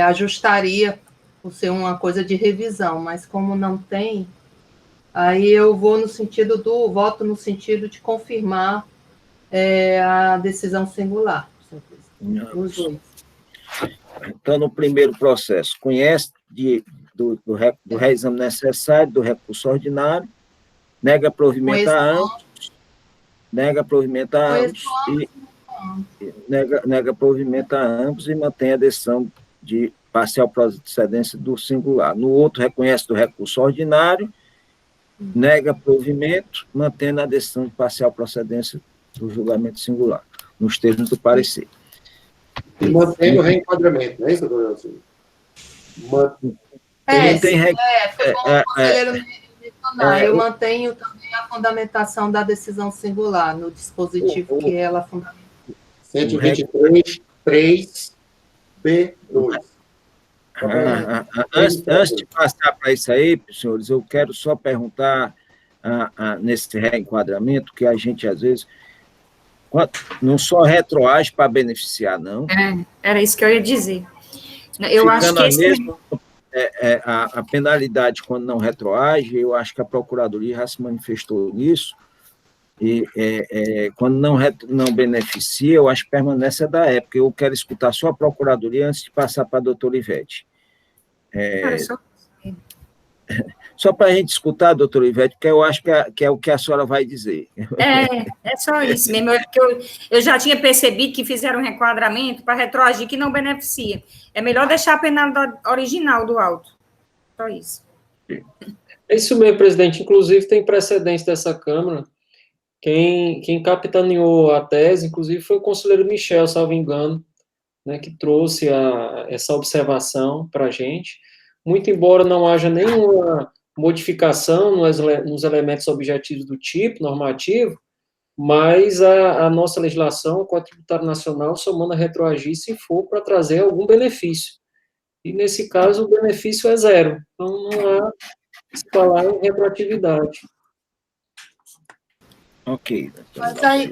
ajustaria por ser uma coisa de revisão, mas como não tem, Aí eu vou no sentido voto no sentido de confirmar a decisão singular, senhor presidente, os dois. Então, no primeiro processo, conhece do reexame necessário, do recurso ordinário, nega provimento a ambos, nega provimento a ambos e mantém a decisão de parcial procedência do singular. No outro, reconhece do recurso ordinário, nega provimento, mantendo a decisão de parcial procedência do julgamento singular, nos termos do parecer. E mantém o reenquadramento, não é isso, doutor Elcio? Foi bom o conselheiro mencionar. Eu mantenho também a fundamentação da decisão singular, no dispositivo que ela fundamenta. 123, 3, B2. Antes de passar para isso aí, senhores, eu quero só perguntar nesse reenquadramento, que a gente, às vezes, não só retroage para beneficiar, não. Era isso que eu ia dizer. Eu acho que a penalidade, quando não retroage, eu acho que a Procuradoria já se manifestou nisso, e quando não beneficia, eu acho que permanece da época. Eu quero escutar só a Procuradoria antes de passar para a doutora Ivete. Só para a gente escutar, doutora Ivete, porque eu acho que é o que a senhora vai dizer. É só isso mesmo, porque eu já tinha percebido que fizeram um requadramento para retroagir que não beneficia. É melhor deixar a penalidade original do auto. Só isso. É isso mesmo, presidente. Inclusive, tem precedência dessa Câmara. Quem capitaneou a tese, inclusive, foi o conselheiro Michel, salvo engano, né, que trouxe essa observação para a gente. Muito embora não haja nenhuma modificação nos elementos objetivos do tipo normativo, mas a nossa legislação, o Código Tributário Nacional, só manda retroagir se for para trazer algum benefício. E, nesse caso, o benefício é zero. Então, não há que se falar em retroatividade. Ok. Mas aí,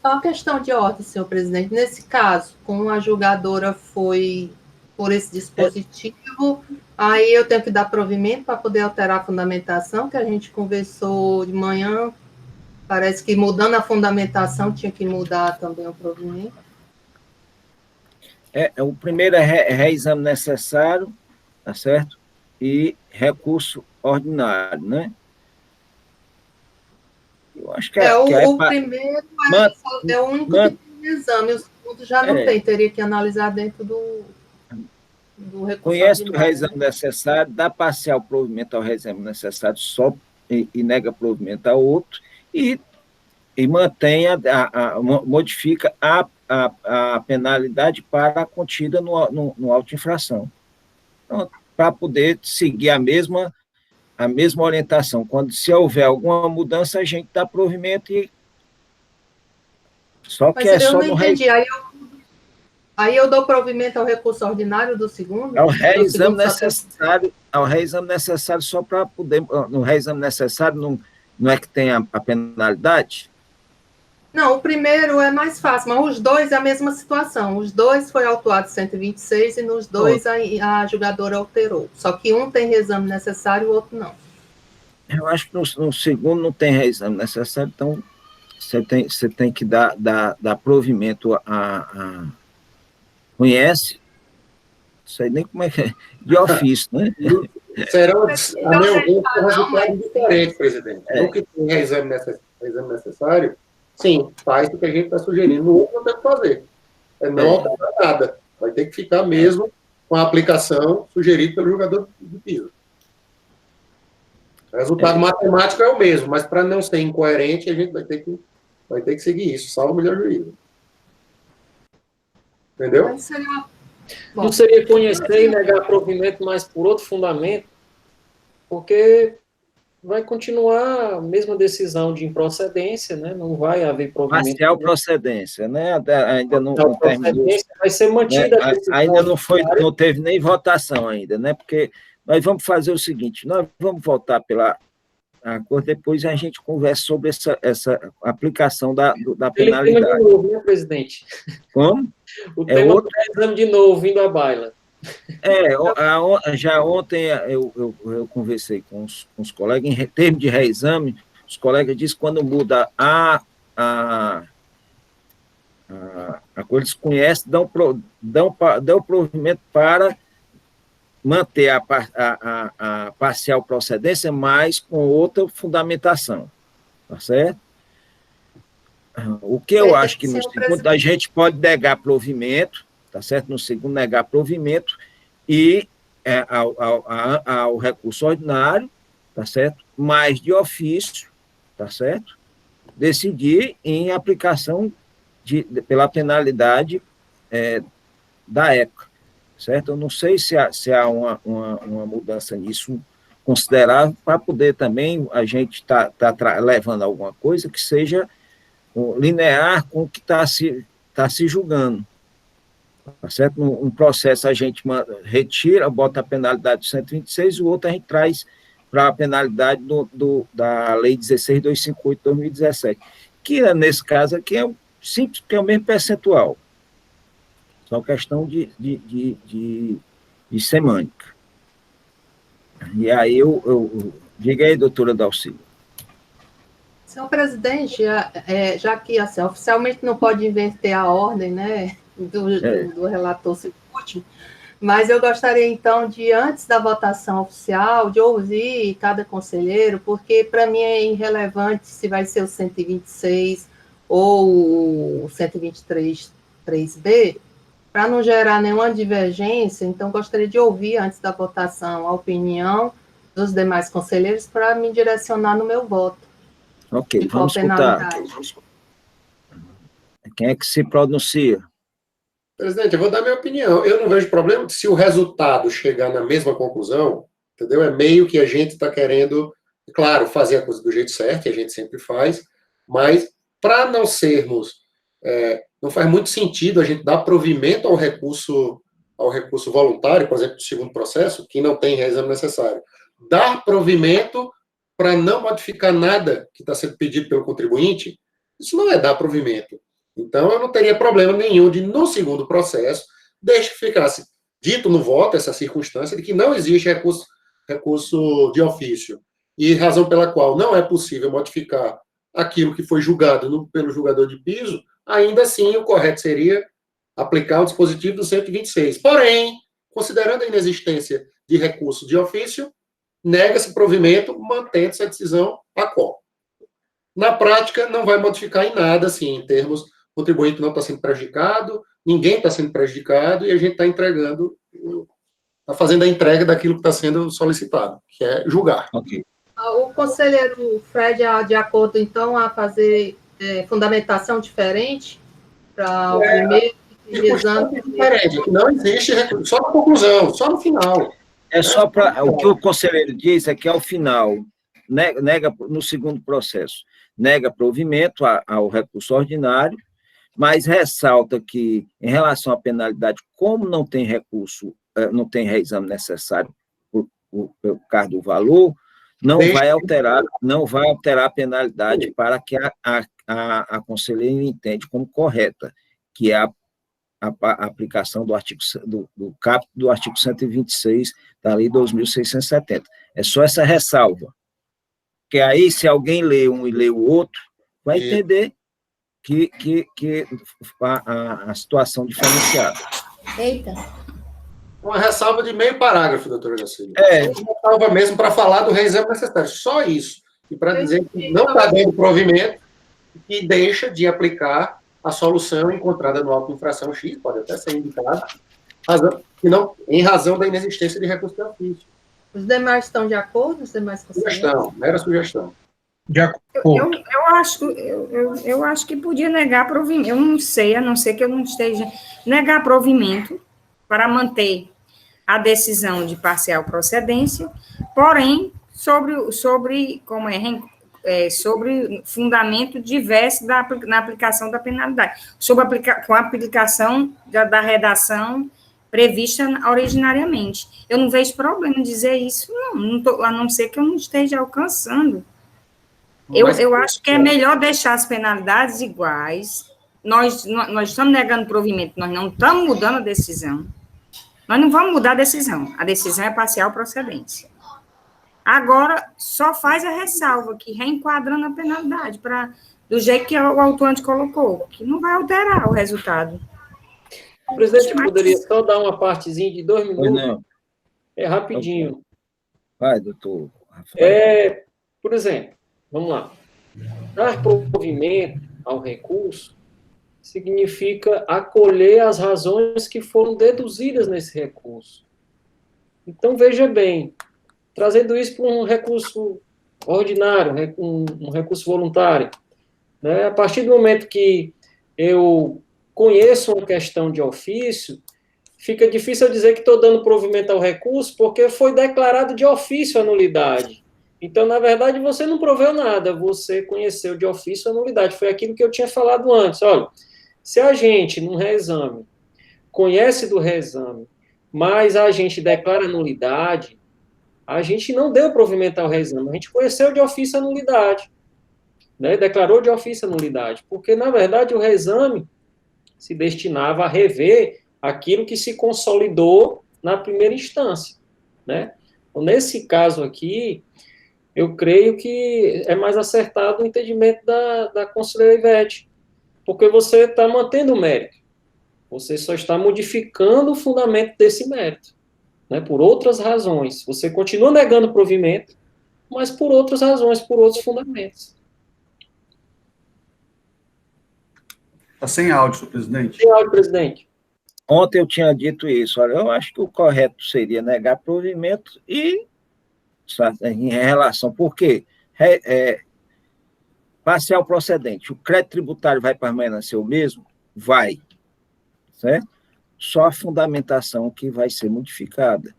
só uma questão de ordem, senhor presidente. Nesse caso, como a julgadora foi por esse dispositivo, aí eu tenho que dar provimento para poder alterar a fundamentação, que a gente conversou de manhã, parece que mudando a fundamentação tinha que mudar também o provimento. O primeiro é reexame necessário, tá certo? E recurso ordinário, né? Eu acho que o primeiro é o único que tem exame, o segundo já não tem, teria que analisar dentro do recurso. Conhece o reexame necessário, dá parcial provimento ao reexame necessário só e nega provimento ao outro, e mantém modifica a penalidade para a contida no auto-infração. Então, para poder seguir a mesma orientação. Se houver alguma mudança, a gente dá provimento e... Só que mas eu não entendi. Aí eu dou provimento ao recurso ordinário do segundo? Ao reexame necessário só para poder... No reexame necessário não é que tem a penalidade? Não, o primeiro é mais fácil, mas os dois é a mesma situação. Os dois foi autuado 126 e nos dois a julgadora alterou. Só que um tem reexame necessário e o outro não. Eu acho que no segundo não tem reexame necessário, então você tem que dar provimento conhece? Não sei nem como é que é. De ofício, né? Serão, a meu ver, resultados diferentes, presidente. No que tem reexame necessário, sim, faz o que a gente está sugerindo. No outro não tem que fazer. Não altera nada. Vai ter que ficar mesmo com a aplicação sugerida pelo julgador de piso. O resultado matemático é o mesmo, mas para não ser incoerente, a gente vai ter que seguir isso, salvo o melhor juízo. Entendeu? Não seria conhecer e negar provimento, mas por outro fundamento, porque vai continuar a mesma decisão de improcedência, né? Não vai haver provimento. Parcial procedência, né? Ainda não terminou. Vai ser mantida a decisão. Ainda não teve nem votação ainda, né? Porque nós vamos fazer o seguinte, nós vamos votar pela acordo, depois a gente conversa sobre essa aplicação da penalidade. Tema de novo, né, presidente? Como? O tema outro exame de novo, vindo à baila. Já ontem eu conversei com os colegas, em termos de reexame, os colegas disseram que quando muda a coisa, eles conhecem, dão provimento para manter a parcial procedência, mas com outra fundamentação, tá certo? O que eu acho que no segundo a gente pode negar provimento, tá certo? No segundo, negar provimento e ao recurso ordinário, tá certo? Mas de ofício, tá certo? Decidir em aplicação pela penalidade da época, certo? Eu não sei se há uma mudança nisso considerável para poder também a gente tá levando alguma coisa que seja linear com o que está se julgando. Tá certo? Um processo a gente retira, bota a penalidade do 126, o outro a gente traz para a penalidade da Lei 16.258 de 2017, que nesse caso aqui é simples, que é o mesmo percentual. Só questão de semântica. E aí diga aí, doutora Dalcília. Senhor presidente, já que assim, oficialmente não pode inverter a ordem, né, do relator último, mas eu gostaria, então, de, antes da votação oficial, de ouvir cada conselheiro, porque, para mim, é irrelevante se vai ser o 126 ou o 123.3b, para não gerar nenhuma divergência, então, gostaria de ouvir, antes da votação, a opinião dos demais conselheiros para me direcionar no meu voto. Ok, vamos escutar. Quem é que se pronuncia? Presidente, eu vou dar minha opinião. Eu não vejo problema se o resultado chegar na mesma conclusão, entendeu? É meio que a gente está querendo, claro, fazer a coisa do jeito certo, que a gente sempre faz, mas para não sermos, não faz muito sentido a gente dar provimento ao recurso voluntário, por exemplo, do segundo processo, que não tem reexame necessário. Dar provimento para não modificar nada que está sendo pedido pelo contribuinte, isso não é dar provimento. Então, eu não teria problema nenhum de, no segundo processo, desde que ficasse dito no voto essa circunstância de que não existe recurso de ofício, e razão pela qual não é possível modificar aquilo que foi julgado pelo julgador de piso, ainda assim o correto seria aplicar o dispositivo do 126. Porém, considerando a inexistência de recurso de ofício, nega-se provimento, mantendo-se a decisão a qual. Na prática, não vai modificar em nada, assim, em termos, o contribuinte não está sendo prejudicado, ninguém está sendo prejudicado, e a gente está fazendo a entrega daquilo que está sendo solicitado, que é julgar. Ok. O conselheiro Fred, de acordo, então, a fazer fundamentação diferente para o primeiro exame? Diferente, não existe recurso, só na conclusão, só no final. É só para. O que o conselheiro diz é que, ao final, nega no segundo processo, nega provimento ao recurso ordinário, mas ressalta que, em relação à penalidade, como não tem recurso, não tem reexame necessário por causa do valor, não vai alterar a penalidade para que a conselheira entende como correta, que é a aplicação do artigo do caput do artigo 126 da Lei 2.670. É só essa ressalva. Porque aí, se alguém lê um e lê o outro, vai entender que a situação diferenciada. Eita. Uma ressalva de meio parágrafo, doutora Jacília. Uma ressalva mesmo para falar do reexame necessário. Só isso. E para dizer que não está dando provimento e deixa de aplicar a solução encontrada no auto de infração X, pode até ser indicada, em razão da inexistência de recurso de ofício. Os demais estão de acordo? Os demais sugestão, mera sugestão. De acordo. Eu acho que podia negar provimento. Eu não sei, a não ser que eu não esteja... Negar provimento para manter a decisão de parcial procedência, porém, sobre fundamento diverso na aplicação da penalidade, com a aplicação da redação prevista originariamente. Eu não vejo problema em dizer isso, a não ser que eu não esteja alcançando. Eu acho que é melhor deixar as penalidades iguais. Nós estamos negando provimento, nós não estamos mudando a decisão. Nós não vamos mudar a decisão é parcial procedência. Agora, só faz a ressalva aqui, reenquadrando a penalidade, do jeito que o autor colocou, que não vai alterar o resultado. Presidente, poderia só dar uma partezinha de 2 minutos? Não. É rapidinho. Vai, doutor Rafael. Por exemplo, vamos lá. Dar provimento ao recurso significa acolher as razões que foram deduzidas nesse recurso. Então, veja bem, trazendo isso para um recurso ordinário, um recurso voluntário, né? A partir do momento que eu conheço uma questão de ofício, fica difícil eu dizer que estou dando provimento ao recurso porque foi declarado de ofício a nulidade. Então, na verdade, você não proveu nada, você conheceu de ofício a nulidade. Foi aquilo que eu tinha falado antes. Olha, se a gente, num reexame, conhece do reexame, mas a gente declara nulidade, a gente não deu provimento ao reexame, a gente conheceu de ofício a nulidade, né? Declarou de ofício a nulidade, porque, na verdade, o reexame se destinava a rever aquilo que se consolidou na primeira instância, né? Então, nesse caso aqui, eu creio que é mais acertado o entendimento da conselheira Ivete, porque você está mantendo o mérito, você só está modificando o fundamento desse mérito, né, por outras razões. Você continua negando o provimento, mas por outras razões, por outros fundamentos. Está sem áudio, senhor presidente. Sem áudio, presidente. Ontem eu tinha dito isso. Olha, eu acho que o correto seria negar provimento e em relação, porque parcial procedente, o crédito tributário vai permanecer o mesmo? Vai, certo? Só a fundamentação que vai ser modificada,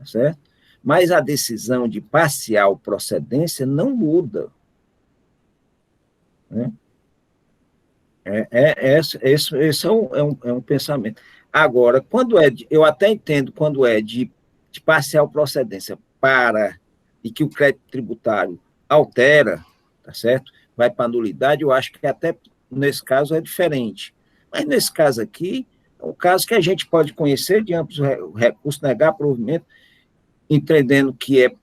certo? Mas a decisão de parcial procedência não muda, né? Esse é um pensamento. Agora, quando eu até entendo quando é de parcial procedência e que o crédito tributário altera, tá certo? Vai para nulidade, eu acho que até nesse caso é diferente. Mas nesse caso aqui, é um caso que a gente pode conhecer de amplos recursos, negar provimento, entendendo que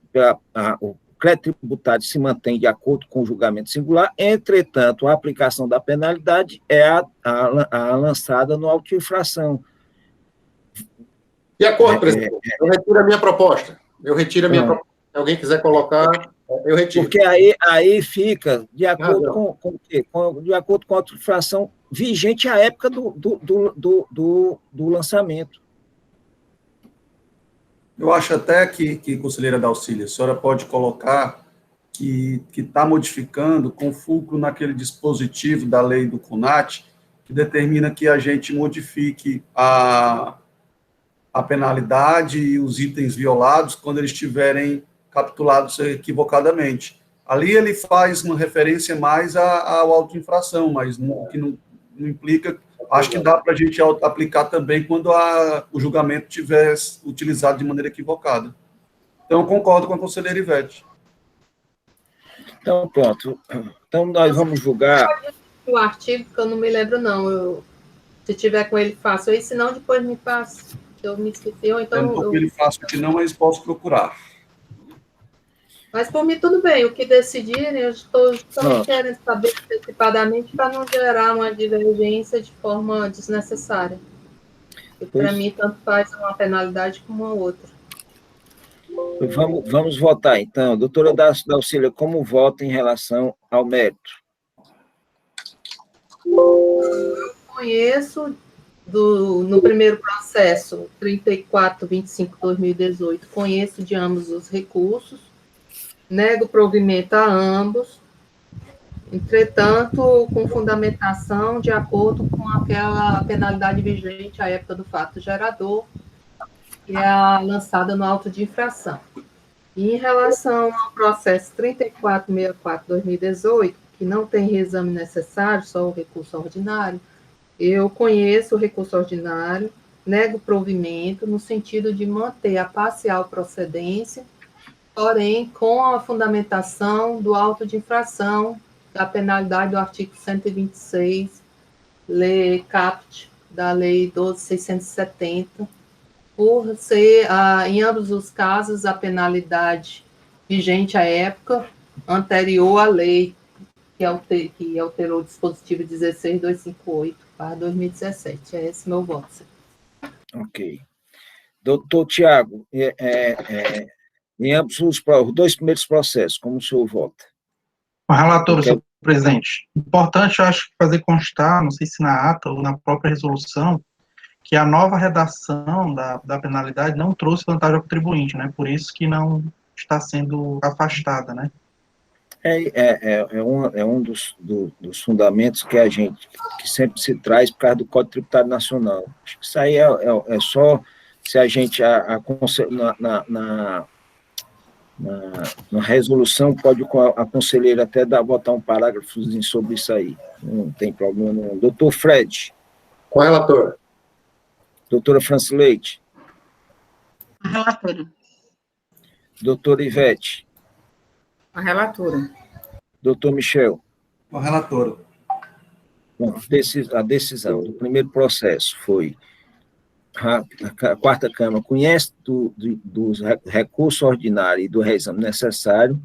o crédito tributário se mantém de acordo com o julgamento singular, entretanto, a aplicação da penalidade é a lançada no auto de infração. De acordo, presidente. Eu retiro a minha proposta. proposta. Se alguém quiser colocar, eu retiro. Porque aí fica de acordo de acordo com a auto-infração vigente à época do lançamento. Eu acho até que conselheira Dalcília, a senhora pode colocar que está modificando com fulcro naquele dispositivo da lei do CUNAT, que determina que a gente modifique a penalidade e os itens violados quando eles estiverem capitulados equivocadamente. Ali ele faz uma referência mais ao auto-infração, mas que não implica. Acho que dá para a gente aplicar também quando o julgamento tiver utilizado de maneira equivocada. Então, eu concordo com a conselheira Ivete. Então, pronto. Então, nós vamos julgar... O artigo, que eu não me lembro, não. Se tiver com ele, faço aí, senão depois me passa. Eu me esqueci, ou então... Eu não estou com ele fácil aqui não, mas posso procurar. Mas, por mim, tudo bem. O que decidirem, eu estou querendo saber antecipadamente para não gerar uma divergência de forma desnecessária. Para mim, tanto faz uma penalidade como a outra. Vamos votar, então. Doutora Dalcília, como vota em relação ao mérito? Eu conheço, no primeiro processo, 3425/2018, conheço de ambos os recursos, nego provimento a ambos, entretanto, com fundamentação de acordo com aquela penalidade vigente à época do fato gerador, que é a lançada no auto de infração. E em relação ao processo 3464/2018, que não tem reexame necessário, só o recurso ordinário, eu conheço o recurso ordinário, nego provimento, no sentido de manter a parcial procedência, porém, com a fundamentação do auto de infração, da penalidade do artigo 126, lei CAPT, da lei 12.670, por ser, em ambos os casos, a penalidade vigente à época anterior à lei que alterou o dispositivo 16.258/2017. É esse meu voto. Ok. Doutor Tiago, em ambos os dois primeiros processos, como o senhor vota? O relator, senhor presidente. Importante, eu acho, fazer constar, não sei se na ata ou na própria resolução, que a nova redação da penalidade não trouxe vantagem ao contribuinte, né? Por isso que não está sendo afastada, né? É um dos fundamentos que que sempre se traz por causa do Código Tributário Nacional. Acho que isso aí é só se a gente, na resolução, pode a conselheira até botar um parágrafozinho sobre isso aí. Não tem problema nenhum. Doutor Fred. Com o relator. Doutora Franci Leite. A relatora. Doutora Ivete. A relatora. Doutor Michel. Com a relatora. Bom, a decisão do primeiro processo foi a quarta Câmara conhece dos recursos ordinários e do reexame necessário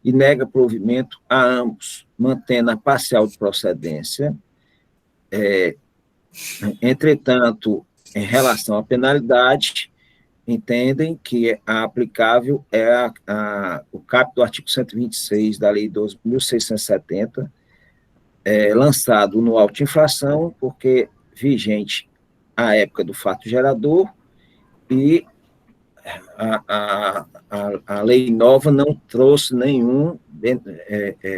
e nega provimento a ambos, mantendo a parcial de procedência. Entretanto, em relação à penalidade, entendem que a aplicável é o caput do artigo 126 da Lei 12.670, lançado no auto-infração, porque vigente à época do fato gerador, e a lei nova não trouxe nenhum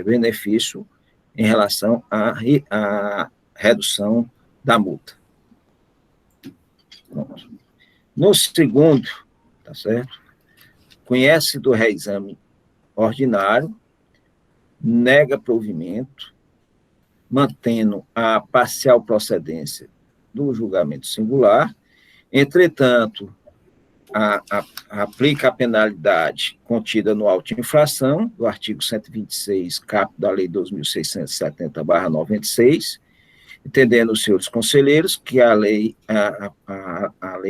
benefício em relação à redução da multa. Pronto. No segundo, tá certo? Conhece do reexame ordinário, nega provimento, mantendo a parcial procedência do julgamento singular. Entretanto, aplica a penalidade contida no auto-infração, do artigo 126, caput da Lei 2.670/96, entendendo os senhores conselheiros que a lei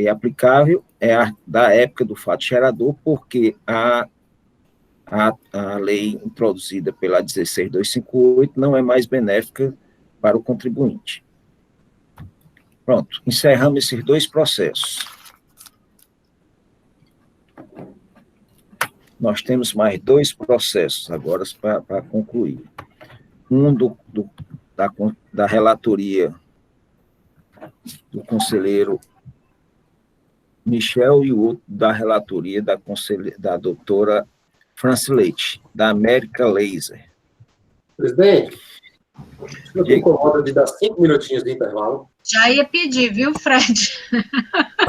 aplicável é a da época do fato gerador, porque a lei introduzida pela 16.258 não é mais benéfica para o contribuinte. Pronto, encerramos esses dois processos. Nós temos mais dois processos agora para concluir. Um da relatoria do conselheiro Michel e o outro da relatoria da doutora Franci Leite, da América Laser. Presidente, eu estou com hora de dar 5 minutinhos de intervalo. Já ia pedir, viu, Fred?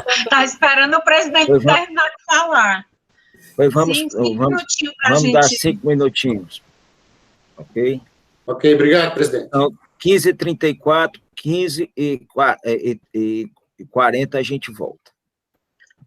Está esperando o presidente terminar de falar. Pois vamos dar 5 minutinhos. Ok? Ok, obrigado, presidente. Então, 15h34, 15h40 a gente volta.